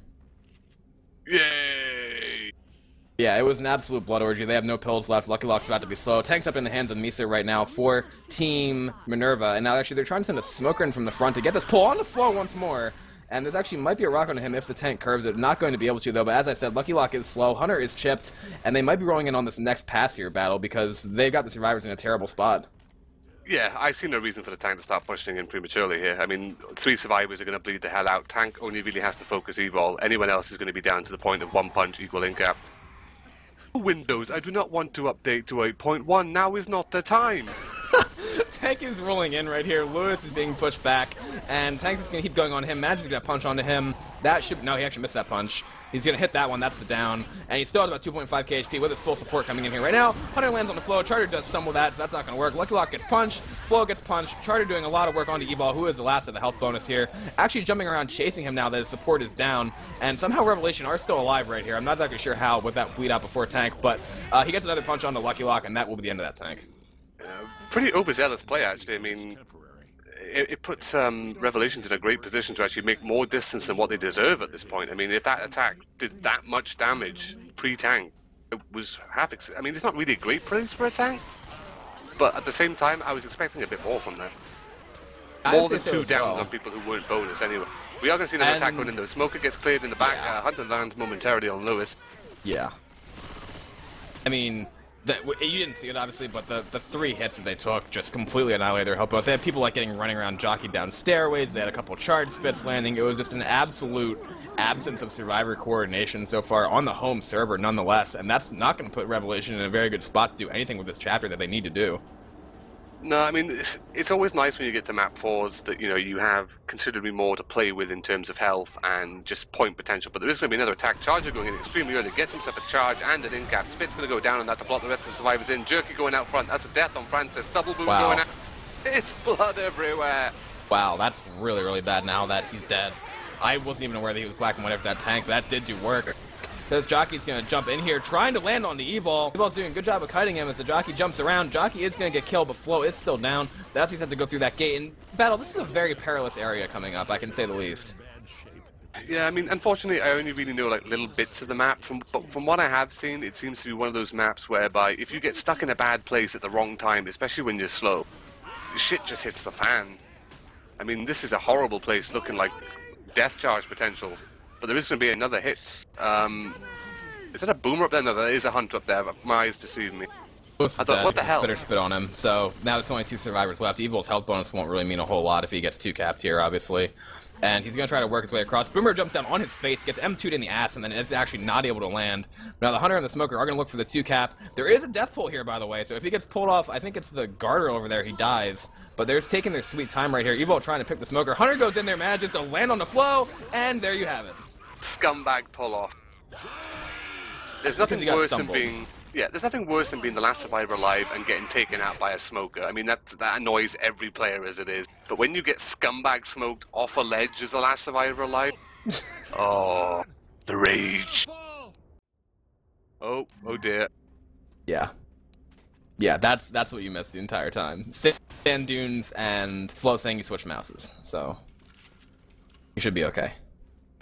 Yay! Yeah, it was an absolute blood orgy. They have no pills left. Lucky Lock's about to be slow. Tank's up in the hands of Misa right now for Team Minerva, and now actually they're trying to send a smoker in from the front to get this pull on the floor once more. And there's actually might be a rock on him if the tank curves it. Not going to be able to, though, but as I said, Lucky Lock is slow, Hunter is chipped, and they might be rolling in on this next pass here battle because they've got the survivors in a terrible spot. Yeah, I see no reason for the tank to start pushing in prematurely here. I mean, 3 survivors are going to bleed the hell out. Tank only really has to focus Evol. Anyone else is going to be down to the point of 1 punch equal in-cap. Windows, I do not want to update to 8.1. Now is not the time. Tank is rolling in right here. Lewis is being pushed back, and Tank is going to keep going on him. Magic's going to punch onto him. That should... No, he actually missed that punch. He's going to hit that one. That's the down. And he still has about 2.5 HP with his full support coming in here right now. Hunter lands on the Flow. Charter does some with that, so that's not going to work. Lucky Lock gets punched. Flow gets punched. Charter doing a lot of work onto Evol, who is the last of the health bonus here. Actually jumping around chasing him now that his support is down. And somehow Revelation are still alive right here. I'm not exactly sure how with that bleed out before Tank, but he gets another punch onto Lucky Lock, and that will be the end of that tank. Pretty overzealous play, actually. I mean, it puts Revelations in a great position to actually make more distance than what they deserve at this point. I mean, if that attack did that much damage pre-tank, it was half... I mean, it's not really a great place for a tank, but at the same time, I was expecting a bit more from that. More than 2 downs on people who weren't bonus anyway. We are going to see another attack going in though. Smoker gets cleared in the back, Hunter lands momentarily on Lewis. Yeah. I mean... you didn't see it, obviously, but the 3 hits that they took just completely annihilated their health bonus. They had people like running around jockey down stairways. They had a couple charge spits landing. It was just an absolute absence of survivor coordination so far on the home server, nonetheless. And that's not going to put Revelation in a very good spot to do anything with this chapter that they need to do. No, I mean, it's always nice when you get to map 4s that, you know, you have considerably more to play with in terms of health and just point potential. But there is going to be another attack. Charger going in extremely early, gets himself a charge and an in-cap. Spit's going to go down on that to block the rest of the survivors in. Jerky going out front. That's a death on Francis. Double boom going out. It's blood everywhere. Wow, that's really, really bad now that he's dead. I wasn't even aware that he was black and white for that tank. That did do work. This Jockey's going to jump in here, trying to land on the Evol. Evol's doing a good job of kiting him as the Jockey jumps around. Jockey is going to get killed, but Flo is still down. That's he's had to go through that gate. And battle, this is a very perilous area coming up, I can say the least. Yeah, I mean, unfortunately, I only really know like little bits of the map. But from what I have seen, it seems to be one of those maps whereby if you get stuck in a bad place at the wrong time, especially when you're slow, shit just hits the fan. I mean, this is a horrible place looking like death charge potential. But there is going to be another hit. Is that a boomer up there? No, there is a hunter up there, but my eyes deceive me. Ghost I is thought, dead. what the hell? Spitter spit on him. So now there's only 2 survivors left. Evil's health bonus won't really mean a whole lot if he gets 2-capped here, obviously. And he's going to try to work his way across. Boomer jumps down on his face, gets M2'd in the ass, and then is actually not able to land. Now the Hunter and the Smoker are going to look for the 2-cap. There is a death pull here, by the way, so if he gets pulled off, I think it's the guardrail over there, he dies. But they're just taking their sweet time right here. Evil trying to pick the Smoker. Hunter goes in there, manages to land on the flow, and there you have it. Scumbag pull off. There's nothing worse than being... Yeah, there's nothing worse than being the last survivor alive and getting taken out by a smoker. I mean, that annoys every player as it is. But when you get scumbag smoked off a ledge as the last survivor alive, oh, the rage. Oh dear. Yeah. Yeah, that's what you missed the entire time. Sand dunes and Flo saying you switch mouses, so you should be okay.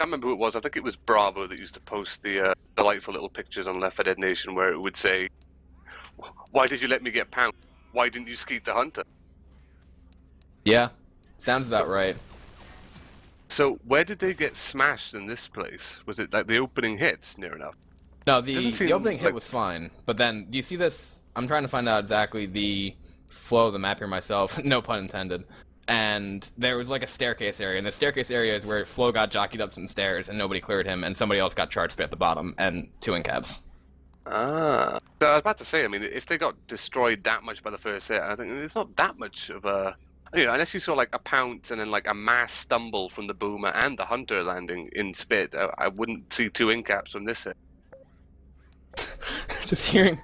I can't remember who it was. I think it was Bravo that used to post the delightful little pictures on Left 4 Dead Nation where it would say, "Why did you let me get pounded? Why didn't you skeet the hunter?" Yeah, sounds about right. So where did they get smashed in this place? Was it like the opening hit near enough? No, the opening hit like... was fine, but then do you see this? I'm trying to find out exactly the flow of the map here myself. No pun intended. And there was like a staircase area, and the staircase area is where Flo got jockeyed up some stairs, and nobody cleared him, and somebody else got charged spit at the bottom, and 2 in-cabs. Ah. So I was about to say, I mean, if they got destroyed that much by the first hit, I think it's not that much of a... You know, unless you saw like a pounce and then like a mass stumble from the Boomer and the Hunter landing in spit, I wouldn't see 2 in-caps from this hit. Just hearing,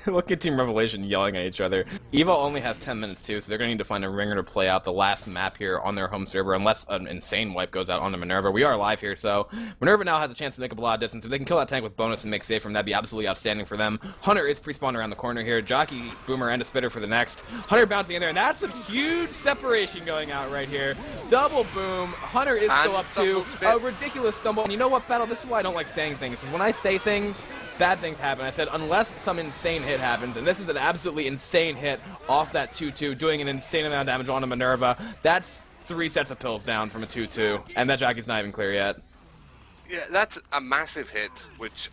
look at Team Revelation yelling at each other. Evo only has 10 minutes too, so they're going to need to find a ringer to play out the last map here on their home server, unless an insane wipe goes out on the Minerva. We are live here, so Minerva now has a chance to make up a lot of distance. If they can kill that tank with bonus and make save from that, that'd be absolutely outstanding for them. Hunter is pre-spawned around the corner here. Jockey, Boomer, and a Spitter for the next. Hunter bouncing in there, and that's a huge separation going out right here. Double boom. Hunter is still up to a ridiculous stumble. And you know what, Battle? This is why I don't like saying things. Because when I say things, bad things happen. I said, unless some insane hit happens, and this is an absolutely insane hit off that 2-2, doing an insane amount of damage on a Minerva. That's 3 sets of pills down from a 2-2, and that jockey's not even clear yet. Yeah, that's a massive hit, which,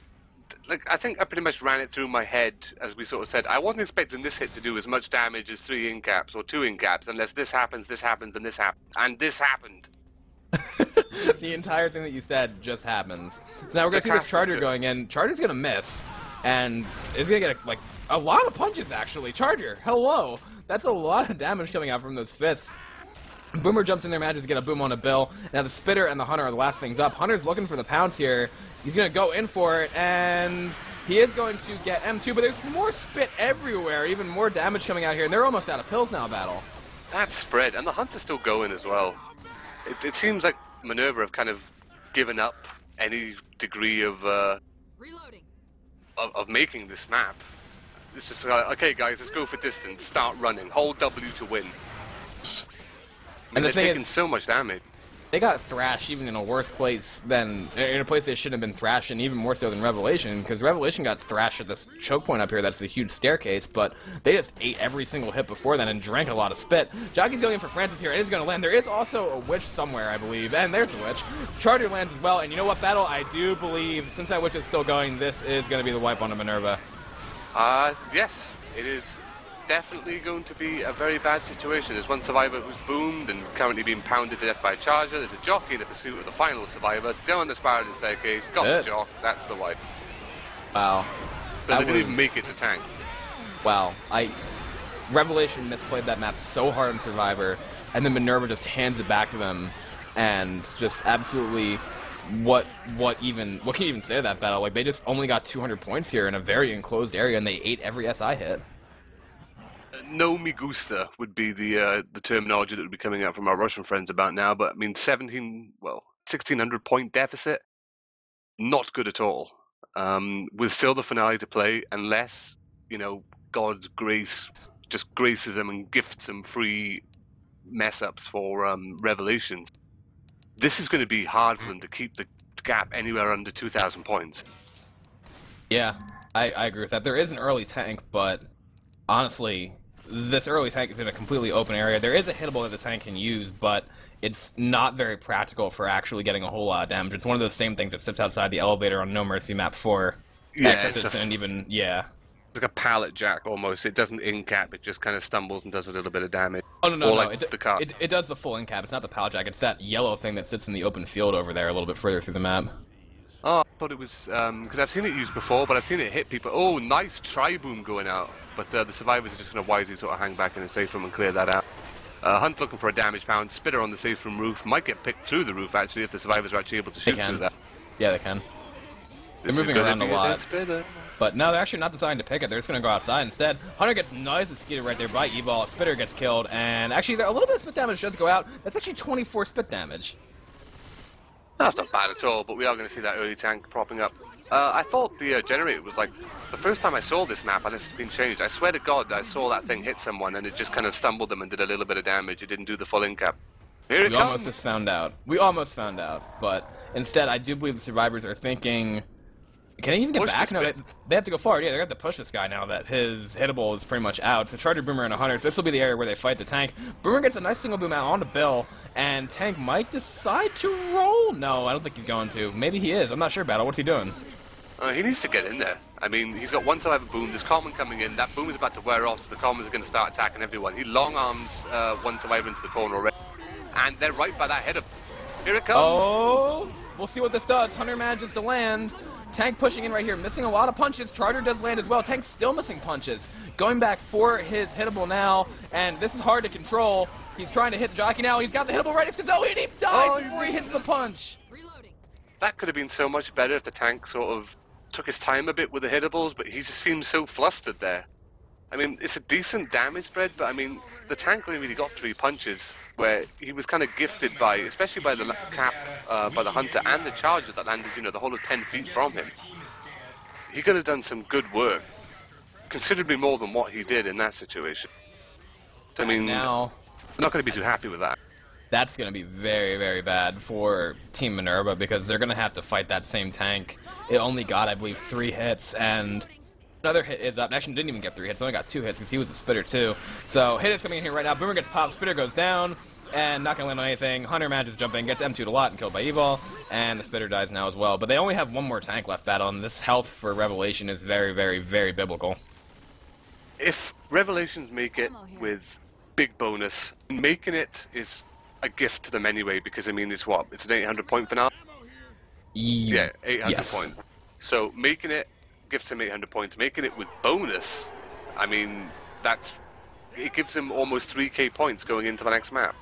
like, I think I pretty much ran it through my head, as we sort of said. I wasn't expecting this hit to do as much damage as 3 in-caps or 2 in-caps, unless this happens, and this happens, and this happened. The entire thing that you said just happens. So now we're going to see this Charger going in. Charger's going to miss, and it's going to get, like, a lot of punches, actually. Charger, hello! That's a lot of damage coming out from those fists. Boomer jumps in there, manages to get a boom on a Bill. Now the Spitter and the Hunter are the last things up. Hunter's looking for the pounce here. He's going to go in for it, and he is going to get M2, but there's more spit everywhere, even more damage coming out here, and they're almost out of pills now, Battle. That's spread, and the Hunter's still going as well. It seems like Minerva have kind of given up any degree of Reloading. Of making this map. It's just like, okay guys, let's go for distance, start running, hold W to win. I mean, they're taking so much damage. They got thrashed even in a worse place than, in a place they shouldn't have been thrashed in, even more so than Revelation, because Revelation got thrashed at this choke point up here, that's the huge staircase, but they just ate every single hit before then and drank a lot of spit. Jockey's going in for Francis here, and he's going to land. There is also a witch somewhere, I believe, and there's a witch. Charger lands as well, and you know what, Battle? I do believe, since that witch is still going, this is going to be the wipe on the Minerva. Yes, it is definitely going to be a very bad situation. There's one survivor who's boomed and currently being pounded to death by a charger. There's a jockey in the pursuit of the final survivor down the spiral staircase. Got the jock. That's the wipe. Wow. But they didn't even make it to tank. Wow. Revelation misplayed that map so hard in Survivor, and then Minerva just hands it back to them, and just absolutely, what can you even say to that battle? Like, they just only got 200 points here in a very enclosed area, and they ate every SI hit. No me gusta would be the terminology that would be coming out from our Russian friends about now, but I mean 1,600 point deficit, not good at all. With still the finale to play, unless, you know, God's grace just graces them and gifts them free mess ups for Revelations. This is going to be hard for them to keep the gap anywhere under 2,000 points. Yeah, I agree with that. There is an early tank, but honestly, this early tank is in a completely open area. There is a hittable that the tank can use, but it's not very practical for actually getting a whole lot of damage. It's one of those same things that sits outside the elevator on No Mercy Map 4. Yeah, except it's an even, yeah. like a pallet jack almost. It doesn't in-cap, it just kind of stumbles and does a little bit of damage. Oh, no, or no, like the car. it does the full in cap. It's not the pallet jack. It's that yellow thing that sits in the open field over there a little bit further through the map. Oh, I thought it was, because I've seen it used before, but I've seen it hit people. Oh, nice tri-boom going out. But the survivors are just going to wisely sort of hang back in a safe room and clear that out. Hunt looking for a damage pound. Spitter on the safe room roof. Might get picked through the roof, actually, if the survivors are actually able to shoot through that. Yeah, they can. They're moving around a lot. But no, they're actually not designed to pick it. They're just going to go outside instead. Hunter gets nicely skidded right there by Evil. Spitter gets killed, and actually a little bit of spit damage does go out. That's actually 24 spit damage. That's not bad at all, but we are going to see that early tank propping up. I thought the generator was like, the first time I saw this map, and this has been changed, I swear to God, I saw that thing hit someone, and it just kind of stumbled them and did a little bit of damage. It didn't do the full in-cap. Here it comes! We almost just found out. We almost found out, but instead, I do believe the survivors are thinking... Can he even get back? No, they have to go forward. Yeah, they're going to have to push this guy now that his hittable is pretty much out. So Charger, Boomer, and 100. So this will be the area where they fight the tank. Boomer gets a nice single boom out onto Bill, and Tank might decide to roll. No, I don't think he's going to. Maybe he is. I'm not sure, Battle. What's he doing? He needs to get in there. I mean, he's got one survivor boom. There's Common coming in. That boom is about to wear off, so the Commons are going to start attacking everyone. He long arms one survivor into the corner already. And they're right by that header. Here it comes. Oh, we'll see what this does. Hunter manages to land. Tank pushing in right here, missing a lot of punches. Charter does land as well. Tank's still missing punches. Going back for his hittable now, and this is hard to control. He's trying to hit Jockey now. He's got the hittable right next to his... Oh, and he dies before he hits the punch. That could have been so much better if the tank sort of took his time a bit with the hittables, but he just seems so flustered there. I mean, it's a decent damage spread, but I mean, the tank only really got 3 punches, where he was kind of gifted by, especially by the cap, by the Hunter and the Charger that landed, you know, the whole of 10 feet from him. He could have done some good work, considerably more than what he did in that situation. So, I mean, now, I'm not going to be too happy with that. That's going to be very, very bad for Team Minerva, because they're going to have to fight that same tank. It only got, I believe, 3 hits, and... Another hit is up. Actually, didn't even get 3 hits. Only got 2 hits because he was a spitter too. So hit is coming in here right now. Boomer gets popped. Spitter goes down and not gonna land on anything. Hunter manages to jump in, gets M2'd a lot and killed by Evil, and the spitter dies now as well. But they only have one more tank left, Battle, and this health for Revelation is very, very, very biblical. If Revelations make it with big bonus, making it is a gift to them anyway, because I mean, it's what? It's an 800 point finale? Yeah, 800 point. So making it gives him 800 points, making it with bonus, I mean, it gives him almost 3k points going into the next map.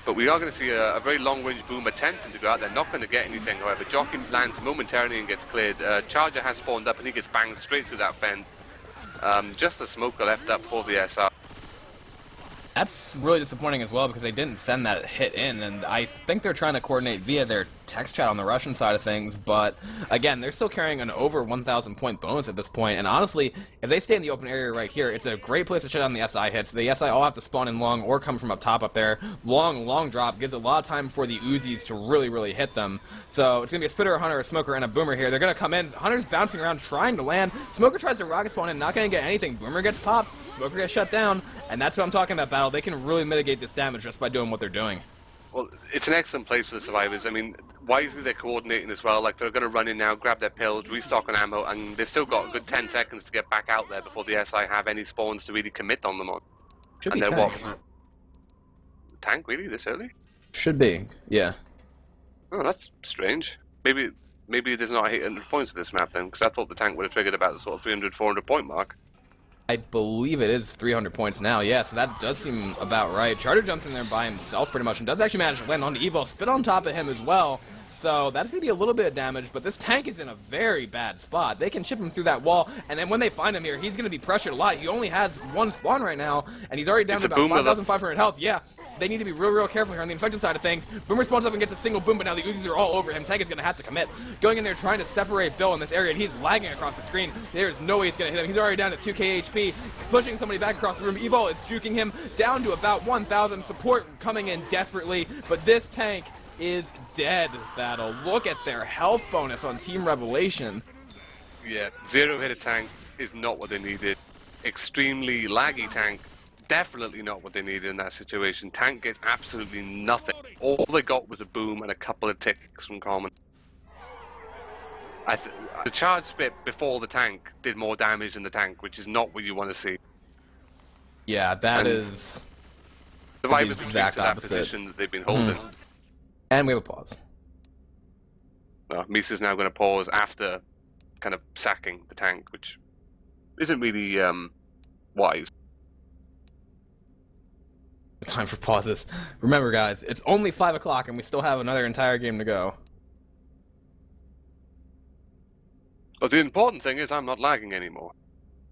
But we are going to see a very long-range boom attempting to go out there, not going to get anything, however. Jockey lands momentarily and gets cleared. Charger has spawned up and he gets banged straight through that fence. Just a smoker left up for the SR. That's really disappointing as well, because they didn't send that hit in, and I think they're trying to coordinate via their text chat on the Russian side of things, but again, they're still carrying an over 1,000 point bonus at this point, and honestly, if they stay in the open area right here, it's a great place to shut down the SI hits. The SI all have to spawn in long or come from up top up there. Long drop gives a lot of time for the Uzis to really hit them. So it's going to be a Spitter, a Hunter, a Smoker, and a Boomer here. They're going to come in. Hunter's bouncing around trying to land. Smoker tries to rocket spawn in, not going to get anything. Boomer gets popped, Smoker gets shut down, and that's what I'm talking about, Battle. They can really mitigate this damage just by doing what they're doing. Well, it's an excellent place for the survivors. I mean, wisely they're coordinating as well. Like, they're going to run in now, grab their pills, restock on ammo, and they've still got a good 10 seconds to get back out there before the SI have any spawns to really commit on them on. Should and be tank. What? Tank, really? This early? Should be, yeah. Oh, that's strange. Maybe there's not 800 points for this map then, because I thought the tank would have triggered about the sort of 300, 400 point mark. I believe it is 300 points now, yeah, so that does seem about right. Charter jumps in there by himself pretty much and does actually manage to land on Evo, spit on top of him as well. So that's going to be a little bit of damage, but this tank is in a very bad spot. They can chip him through that wall, and then when they find him here, he's going to be pressured a lot. He only has 1 spawn right now, and he's already down to about 5,500 health. Yeah, they need to be real careful here on the infected side of things. Boomer spawns up and gets a single boom, but now the Uzis are all over him. Tank is going to have to commit. Going in there trying to separate Bill in this area, and he's lagging across the screen. There's no way he's going to hit him. He's already down to 2k HP, pushing somebody back across the room. Evo is juking him down to about 1,000. Support coming in desperately, but this tank is dead, Battle. Look at their health bonus on Team Revelation. Yeah, 0 hit a tank is not what they needed. Extremely laggy tank, definitely not what they needed in that situation. Tank gets absolutely nothing. All they got was a boom and a couple of ticks from Common. The charge spit before the tank did more damage than the tank, which is not what you want to see. Yeah, that is Survivors the retreat exact to that opposite. position that they've been holding. And we have a pause. Misa's now going to pause after kind of sacking the tank, which isn't really wise. Time for pauses. Remember, guys, it's only 5 o'clock and we still have another entire game to go. But the important thing is I'm not lagging anymore.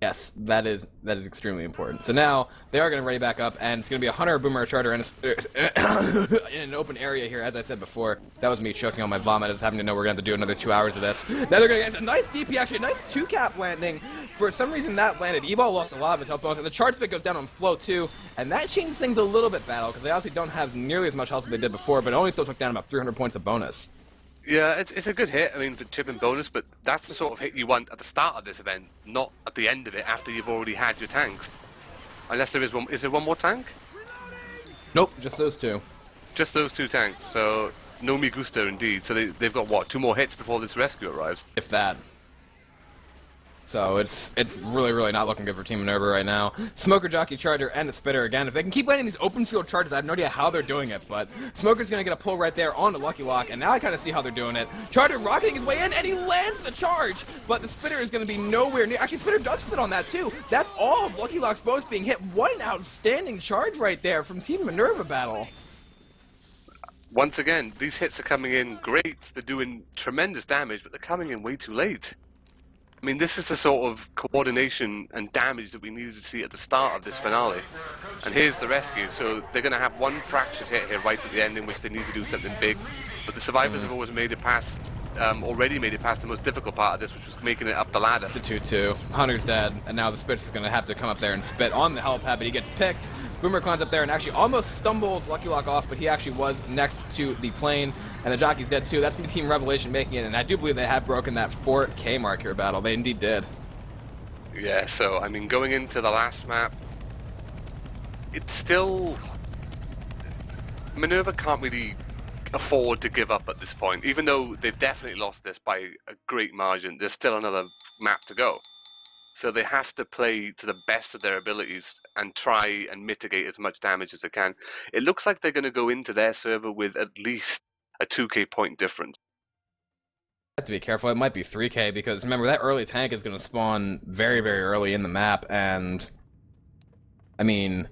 Yes, that is extremely important. So now they are going to ready back up, and it's going to be a hunter, a boomer, a charter, and in an open area here. As I said before, that was me choking on my vomit. I was having to know we're going to have to do another 2 hours of this. Now they're going to get a nice DP, actually, a nice 2-cap landing. For some reason that landed. Ebal lost a lot of his health bonus, and the charge spit goes down on flow too, and that changes things a little bit, Battle, because they obviously don't have nearly as much health as they did before, but it only still took down about 300 points of bonus. Yeah, it's a good hit, I mean, for chip and bonus, but that's the sort of hit you want at the start of this event, not at the end of it after you've already had your tanks. Unless there is one. Is there one more tank? Nope, just those two. Just those 2 tanks, so no me gusta indeed. So they've got, what, 2 more hits before this rescue arrives? If that. So it's really, really not looking good for Team Minerva right now. Smoker, Jockey, Charger, and the Spitter again. If they can keep landing these open field charges, I have no idea how they're doing it, but Smoker's going to get a pull right there on the Lucky Lock, and now I kind of see how they're doing it. Charger rocketing his way in, and he lands the charge, but the Spitter is going to be nowhere near. Actually, Spitter does spit on that too. That's all of Lucky Lock's bows being hit. What an outstanding charge right there from Team Minerva Battle. Once again, these hits are coming in great. They're doing tremendous damage, but they're coming in way too late. I mean, this is the sort of coordination and damage that we needed to see at the start of this finale. And here's the rescue. So they're going to have one fractured hit here right at the end in which they need to do something big. But the survivors have always made it past, already made it past the most difficult part of this, which was making it up the ladder. It's a 2-2. Hunter's dead, and now the Spitz is going to have to come up there and spit on the helipad, but he gets picked. Boomer climbs up there and actually almost stumbles Lucky Lock off, but he actually was next to the plane, and the jockey's dead too. That's going to be Team Revelation making it, and I do believe they have broken that 4K mark here, Battle. They indeed did. Yeah, so, I mean, going into the last map, it's still... Minerva can't really afford to give up at this point. Even though they've definitely lost this by a great margin, there's still another map to go. So they have to play to the best of their abilities and try and mitigate as much damage as they can. It looks like they're going to go into their server with at least a 2k point difference. Have to be careful. It might be 3k, because remember, that early tank is going to spawn very, very early in the map, and I mean,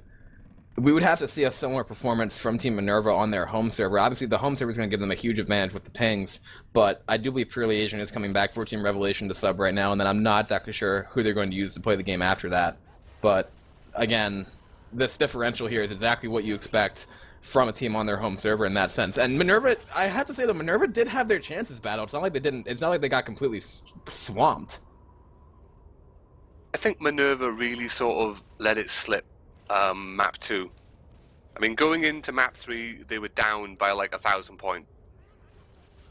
we would have to see a similar performance from Team Minerva on their home server. Obviously, the home server is going to give them a huge advantage with the pings, but I do believe Purely Asian is coming back for Team Revelation to sub right now, and then I'm not exactly sure who they're going to use to play the game after that. But, again, this differential here is exactly what you expect from a team on their home server in that sense. And Minerva, I have to say that Minerva did have their chances, Battle. It's not like they didn't. It's not like they got completely swamped. I think Minerva really sort of let it slip. Map 2. I mean, going into map 3, they were down by like 1,000 points.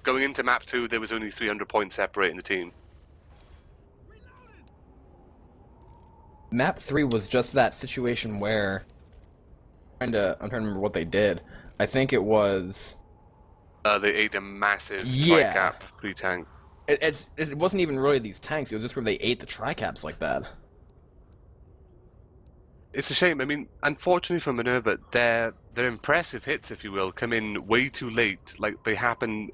Going into map 2, there was only 300 points separating the team. Map 3 was just that situation where I'm trying to remember what they did. I think it was They ate a massive tri-cap pre-tank. It wasn't even really these tanks. It was just where they ate the tri-caps like that. It's a shame. I mean, unfortunately for Minerva, their impressive hits, if you will, come in way too late. Like, they happen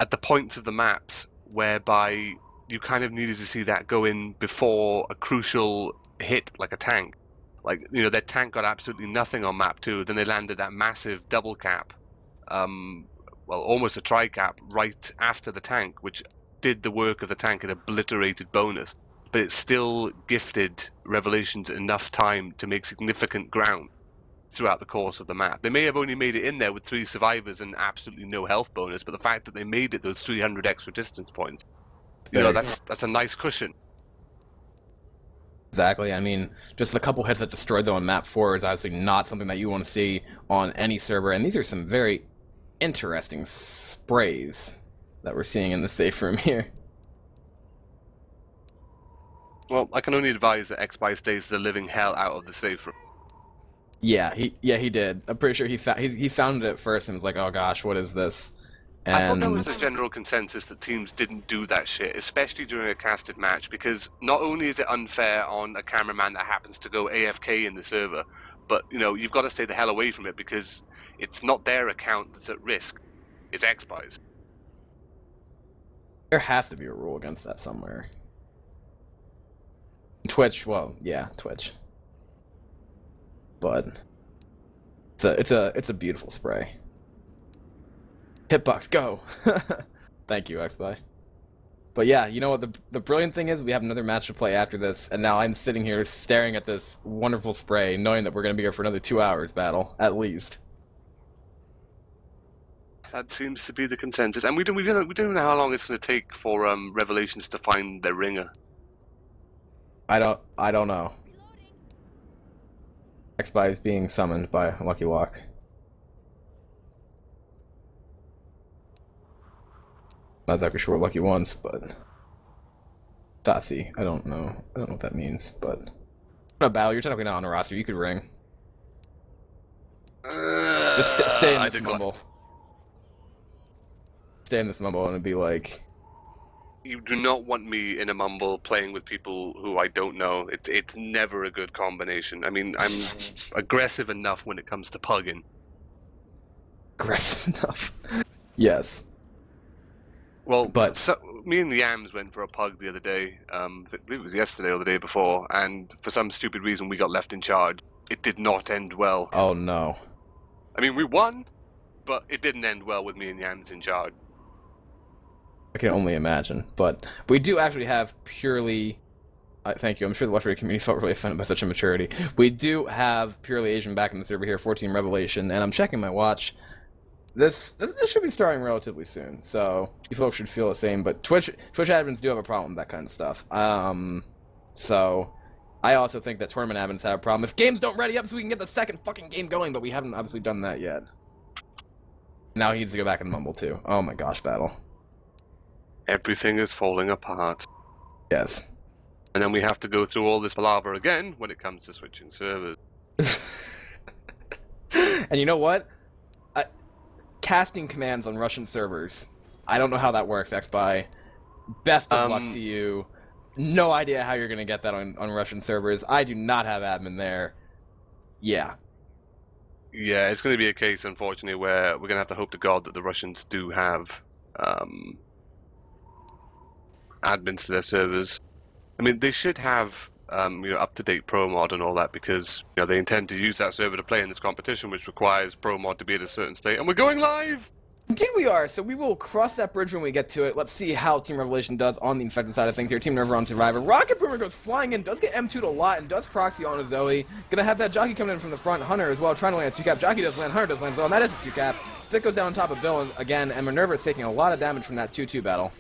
at the points of the maps whereby you kind of needed to see that go in before a crucial hit, like a tank. Like, you know, their tank got absolutely nothing on map 2. Then they landed that massive double cap, well, almost a tri-cap, right after the tank, which did the work of the tank and obliterated bonus. But it still gifted Revelations enough time to make significant ground throughout the course of the map. They may have only made it in there with 3 survivors and absolutely no health bonus, but the fact that they made it those 300 extra distance points, you know, that's a nice cushion. Exactly. I mean, just a couple hits that destroyed them on map 4 is obviously not something that you want to see on any server, and these are some very interesting sprays that we're seeing in the safe room here. Well, I can only advise that X-Spy stays the living hell out of the safe room. Yeah, he did. I'm pretty sure he found it at first and was like, "Oh gosh, what is this?" I thought there And was a general consensus that teams didn't do that shit, especially during a casted match, because not only is it unfair on a cameraman that happens to go AFK in the server, but you've got to stay the hell away from it because it's not their account that's at risk; it's XPie's. there has to be a rule against that somewhere. Twitch, well, yeah, Twitch. But it's a beautiful spray. Hitbox, go! Thank you, XBuy. But yeah, you know what? The brilliant thing is we have another match to play after this, and now I'm sitting here staring at this wonderful spray, knowing that we're going to be here for another 2 hours battle, at least. That seems to be the consensus, and we don't know how long it's going to take for Revelations to find their ringer. I don't know. XBuy is being summoned by Lucky Walk. Not exactly sure what Lucky wants, but Sassy. I don't know what that means, but a battle. You're technically not on a roster. You could ring. Just stay in this mumble. Stay in this mumble and be like. You do not want me in a mumble playing with people who I don't know. It's never a good combination. I mean, I'm aggressive enough when it comes to pugging. Aggressive enough. Yes. Well, but me and the Yams went for a pug the other day. It was yesterday or the day before, and for some stupid reason we got left in charge. It did not end well. Oh no. I mean, we won, but it didn't end well with me and Yams in charge. I can only imagine, but we do actually have purely. Thank you. I'm sure the Watch Radio community felt really offended by such immaturity. We do have purely Asian back in the server here, 14 Revelation, and I'm checking my watch. This should be starting relatively soon, so you folks should feel the same. But Twitch admins do have a problem with that kind of stuff. So I also think that tournament admins have a problem if games don't ready up so we can get the second fucking game going, but we haven't obviously done that yet. Now he needs to go back and mumble too. Oh my gosh, battle. Everything is falling apart. Yes. And then we have to go through all this palaver again when it comes to switching servers. And you know what? Casting commands on Russian servers. I don't know how that works, XBuy. Best of luck to you. No idea how you're going to get that on Russian servers. I do not have admin there. Yeah. Yeah, it's going to be a case, unfortunately, where we're going to have to hope to God that the Russians do have admins to their servers. I mean, they should have up-to-date pro mod and all that because they intend to use that server to play in this competition, which requires pro mod to be at a certain state. And we're going live! Indeed we are, so we will cross that bridge when we get to it. Let's see how Team Revelation does on the infected side of things here. Team Minerva on Survivor. Rocket Boomer goes flying in, does get M2'd a lot, and does proxy on a Zoe. Gonna have that Jockey coming in from the front. Hunter as well, trying to land a 2-cap. Jockey does land, Hunter does land as well, and that is a 2-cap. Stick goes down on top of Bill again, and Minerva is taking a lot of damage from that 2-2 battle.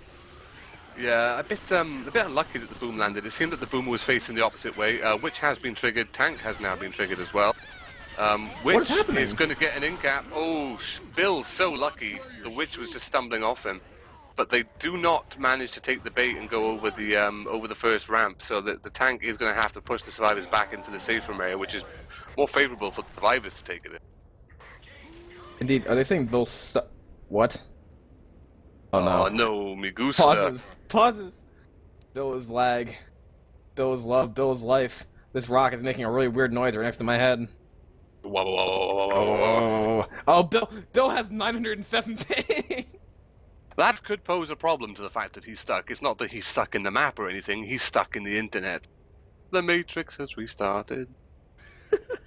Yeah, a bit unlucky that the boom landed. It seemed that the boomer was facing the opposite way, which has been triggered. Tank has now been triggered as well. Witch is going to get an in-cap. Oh, Bill's so lucky. The Witch was just stumbling off him. But they do not manage to take the bait and go over the first ramp, so the Tank is going to have to push the survivors back into the safe room area, which is more favorable for the survivors to take it in. Indeed. Are they saying Bill's stuck? What? Oh no. Oh no, me gusta. Pauses. Bill is lag. Bill is love. Bill is life. This rock is making a really weird noise right next to my head. Oh, Bill has 907 ping. That could pose a problem to the fact that he's stuck. It's not that he's stuck in the map or anything. He's stuck in the internet. The Matrix has restarted.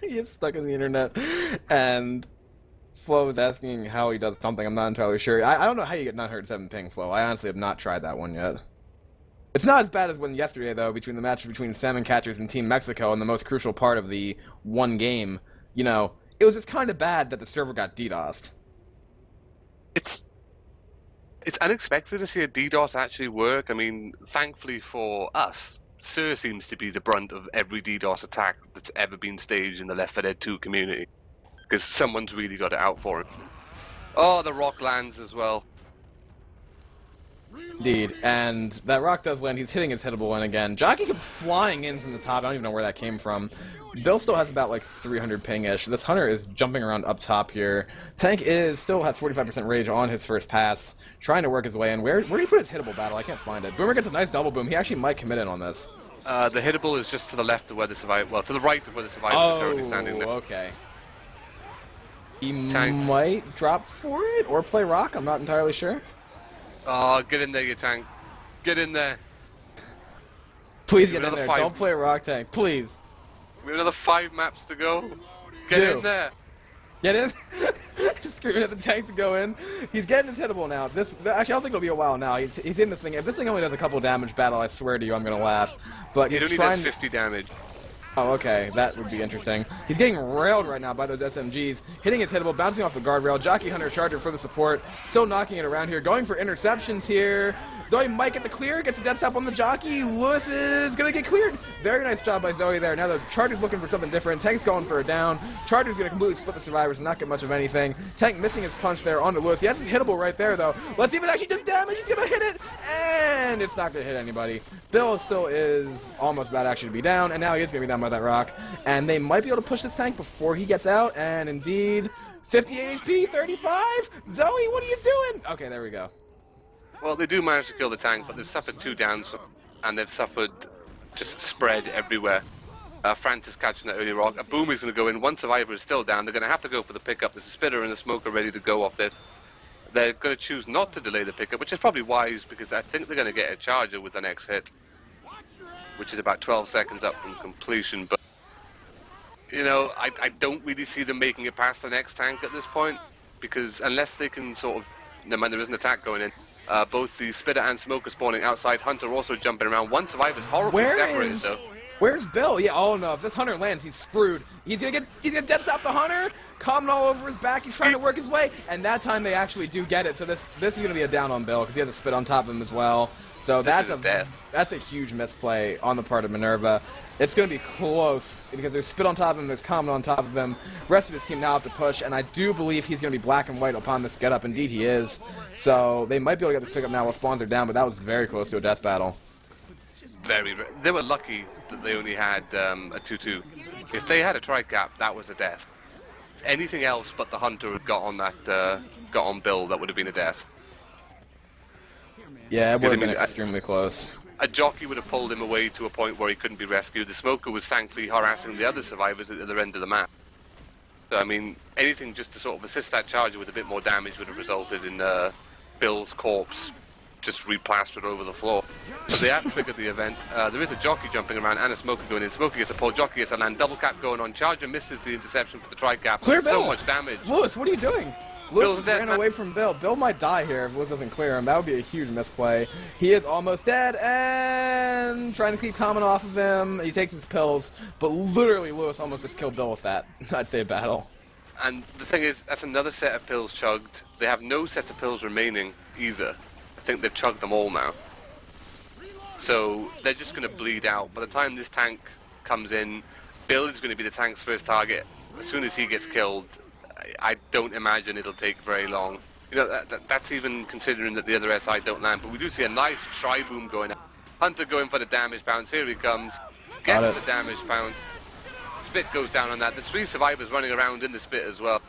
He is stuck in the internet. And Flo is asking how he does something. I'm not entirely sure. I don't know how you get 907 ping, Flo. I honestly have not tried that one yet. It's not as bad as when yesterday, though, between the match between Salmon Catchers and Team Mexico, and the most crucial part of the one game. It was just kind of bad that the server got DDoSed. It's unexpected to see a DDoS actually work. I mean, thankfully for us, Sir seems to be the brunt of every DDoS attack that's ever been staged in the Left 4 Dead 2 community. Because someone's really got it out for it. Oh, the rock lands as well. Indeed, and that rock does land. He's hitting his hittable in again. Jockey keeps flying in from the top. I don't even know where that came from. Bill still has about like 300 ping-ish. This Hunter is jumping around up top here. Tank still has 45% rage on his first pass, trying to work his way in. Where did he put his hittable battle? I can't find it. Boomer gets a nice double boom. He actually might commit in on this. The hittable is just to the left of where the survivor, well, to the right of where the survivors are currently standing there. Okay. He Tank. might drop for it or play rock. I'm not entirely sure. Oh, get in there, you Tank. Get in there. Please get in another there. 5. Don't play rock, Tank. Please. We have another 5 maps to go. Get in there. Get in. Just screaming at the Tank to go in. He's getting his hittable now. Actually, I don't think it'll be a while now. He's in this thing. If this thing only does a couple damage battle, I swear to you, I'm gonna laugh. But It he's only trying. does 50 damage. Oh, okay. That would be interesting. He's getting railed right now by those SMGs. Hitting his hittable, bouncing off the guardrail. Jockey Hunter Charger for the support. Still knocking it around here. Going for interceptions here. Zoe might get the clear. Gets a dead stop on the Jockey. Lewis is going to get cleared. Very nice job by Zoe there. Now the Charger's looking for something different. Tank's going for a down. Charger's going to completely split the survivors and not get much of anything. Tank missing his punch there onto Lewis. He has his hittable right there, though. Let's see if it actually does damage. He's going to hit it. And it's not going to hit anybody. Bill still is almost about actually to be down. And now he is going to be down by that rock. And they might be able to push this Tank before he gets out. And indeed, 58 HP, 35. Zoe, what are you doing? Okay, there we go. Well, they do manage to kill the Tank, but they've suffered 2 downs, and they've suffered just spread everywhere. Francis catching that early rock. A boom is going to go in. One survivor is still down. They're going to have to go for the pickup. There's a spitter and a smoker ready to go off this. They're going to choose not to delay the pickup, which is probably wise, because I think they're going to get a charger with the next hit, which is about 12 seconds up from completion. But, you know, I don't really see them making it past the next Tank at this point, because unless they can sort of, no man, there is an attack going in. Both the spitter and smoker spawning outside. Hunter also jumping around. One survivor's horribly separated, though. Where's Bill? Yeah, oh no, if this Hunter lands, he's screwed. He's gonna dead stop the Hunter, coming all over his back, he's trying to work his way, and that time they actually do get it, so this is gonna be a down on Bill, because he has a spit on top of him as well. So that's a huge misplay on the part of Minerva. It's going to be close, because there's spit on top of him, there's common on top of him. The rest of his team now have to push, and I do believe he's going to be black and white upon this get-up. Indeed he is. So they might be able to get this pickup now while spawns are down, but that was very close to a death battle. They were lucky that they only had a 2-2. If they had a tri-cap, that was a death. Anything else but the Hunter had got on Bill, that would have been a death. Yeah, it would have been extremely close. A jockey would have pulled him away to a point where he couldn't be rescued. The smoker was thankfully harassing the other survivors at the other end of the map. So, I mean, anything just to sort of assist that charger with a bit more damage would have resulted in Bill's corpse just replastered over the floor. But they have triggered the event. There is a jockey jumping around and a smoker going in. Smoker gets a pull, jockey gets a land, double cap going on. Charger misses the interception for the tri-cap. Clear Bill! So much damage. Lewis, what are you doing? Lewis ran away from Bill. Bill might die here if Lewis doesn't clear him. That would be a huge misplay. He is almost dead and trying to keep common off of him. He takes his pills, but literally Lewis almost just killed Bill with that, I'd say, battle. And the thing is, that's another set of pills chugged. They have no sets of pills remaining either. I think they've chugged them all now. So they're just going to bleed out. By the time this Tank comes in, Bill is going to be the Tank's first target. As soon as he gets killed, I don't imagine it'll take very long. You know, that's even considering that the other SI don't land. But we do see a nice tri-boom going up. Hunter going for the damage bounce. Here he comes. Gets the damage bounce. Spit goes down on that. There's 3 survivors running around in the spit as well.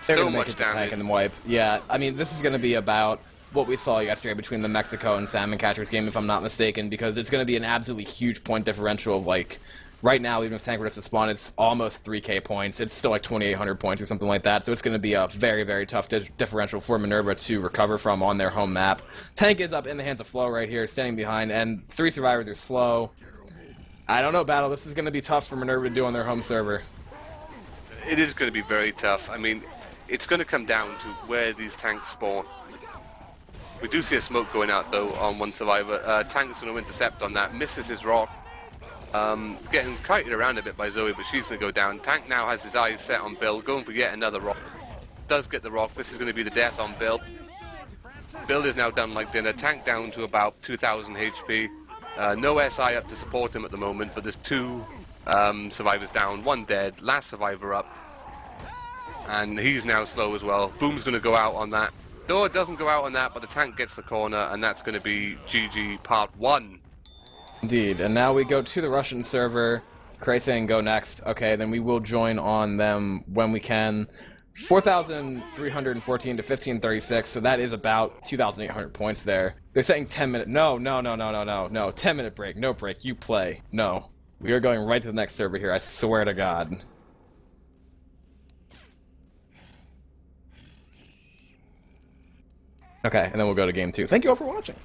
They're so gonna much make it to damage. Tank and then wipe. Yeah, I mean, this is going to be about what we saw yesterday between the Mexico and Salmon Catchers game, if I'm not mistaken, because it's going to be an absolutely huge point differential of, like, right now, even if Tank were to spawn, it's almost 3k points. It's still like 2,800 points or something like that, so it's going to be a very, very tough differential for Minerva to recover from on their home map. Tank is up in the hands of Flo right here, standing behind, and 3 survivors are slow. I don't know, Battle. This is going to be tough for Minerva to do on their home server. It is going to be very tough. I mean, it's going to come down to where these tanks spawn. We do see a smoke going out, though, on one survivor. Tank's going to intercept on that, misses his rock. Getting kited around a bit by Zoe, but she's going to go down. Tank now has his eyes set on Bill, going for yet another rock. Does get the rock. This is going to be the death on Bill. Bill is now done like dinner. Tank down to about 2,000 HP. No SI up to support him at the moment, but there's 2 survivors down, 1 dead, last survivor up. And he's now slow as well. Boom's going to go out on that. Door doesn't go out on that, but the tank gets the corner, and that's going to be GG Part 1. Indeed, and now we go to the Russian server. Cray saying go next. Okay, then we will join on them when we can. 4,314 to 1536, so that is about 2,800 points there. They're saying 10-minute. No. 10-minute break. No break. You play. No. We are going right to the next server here, I swear to God. Okay, and then we'll go to game 2. Thank you all for watching.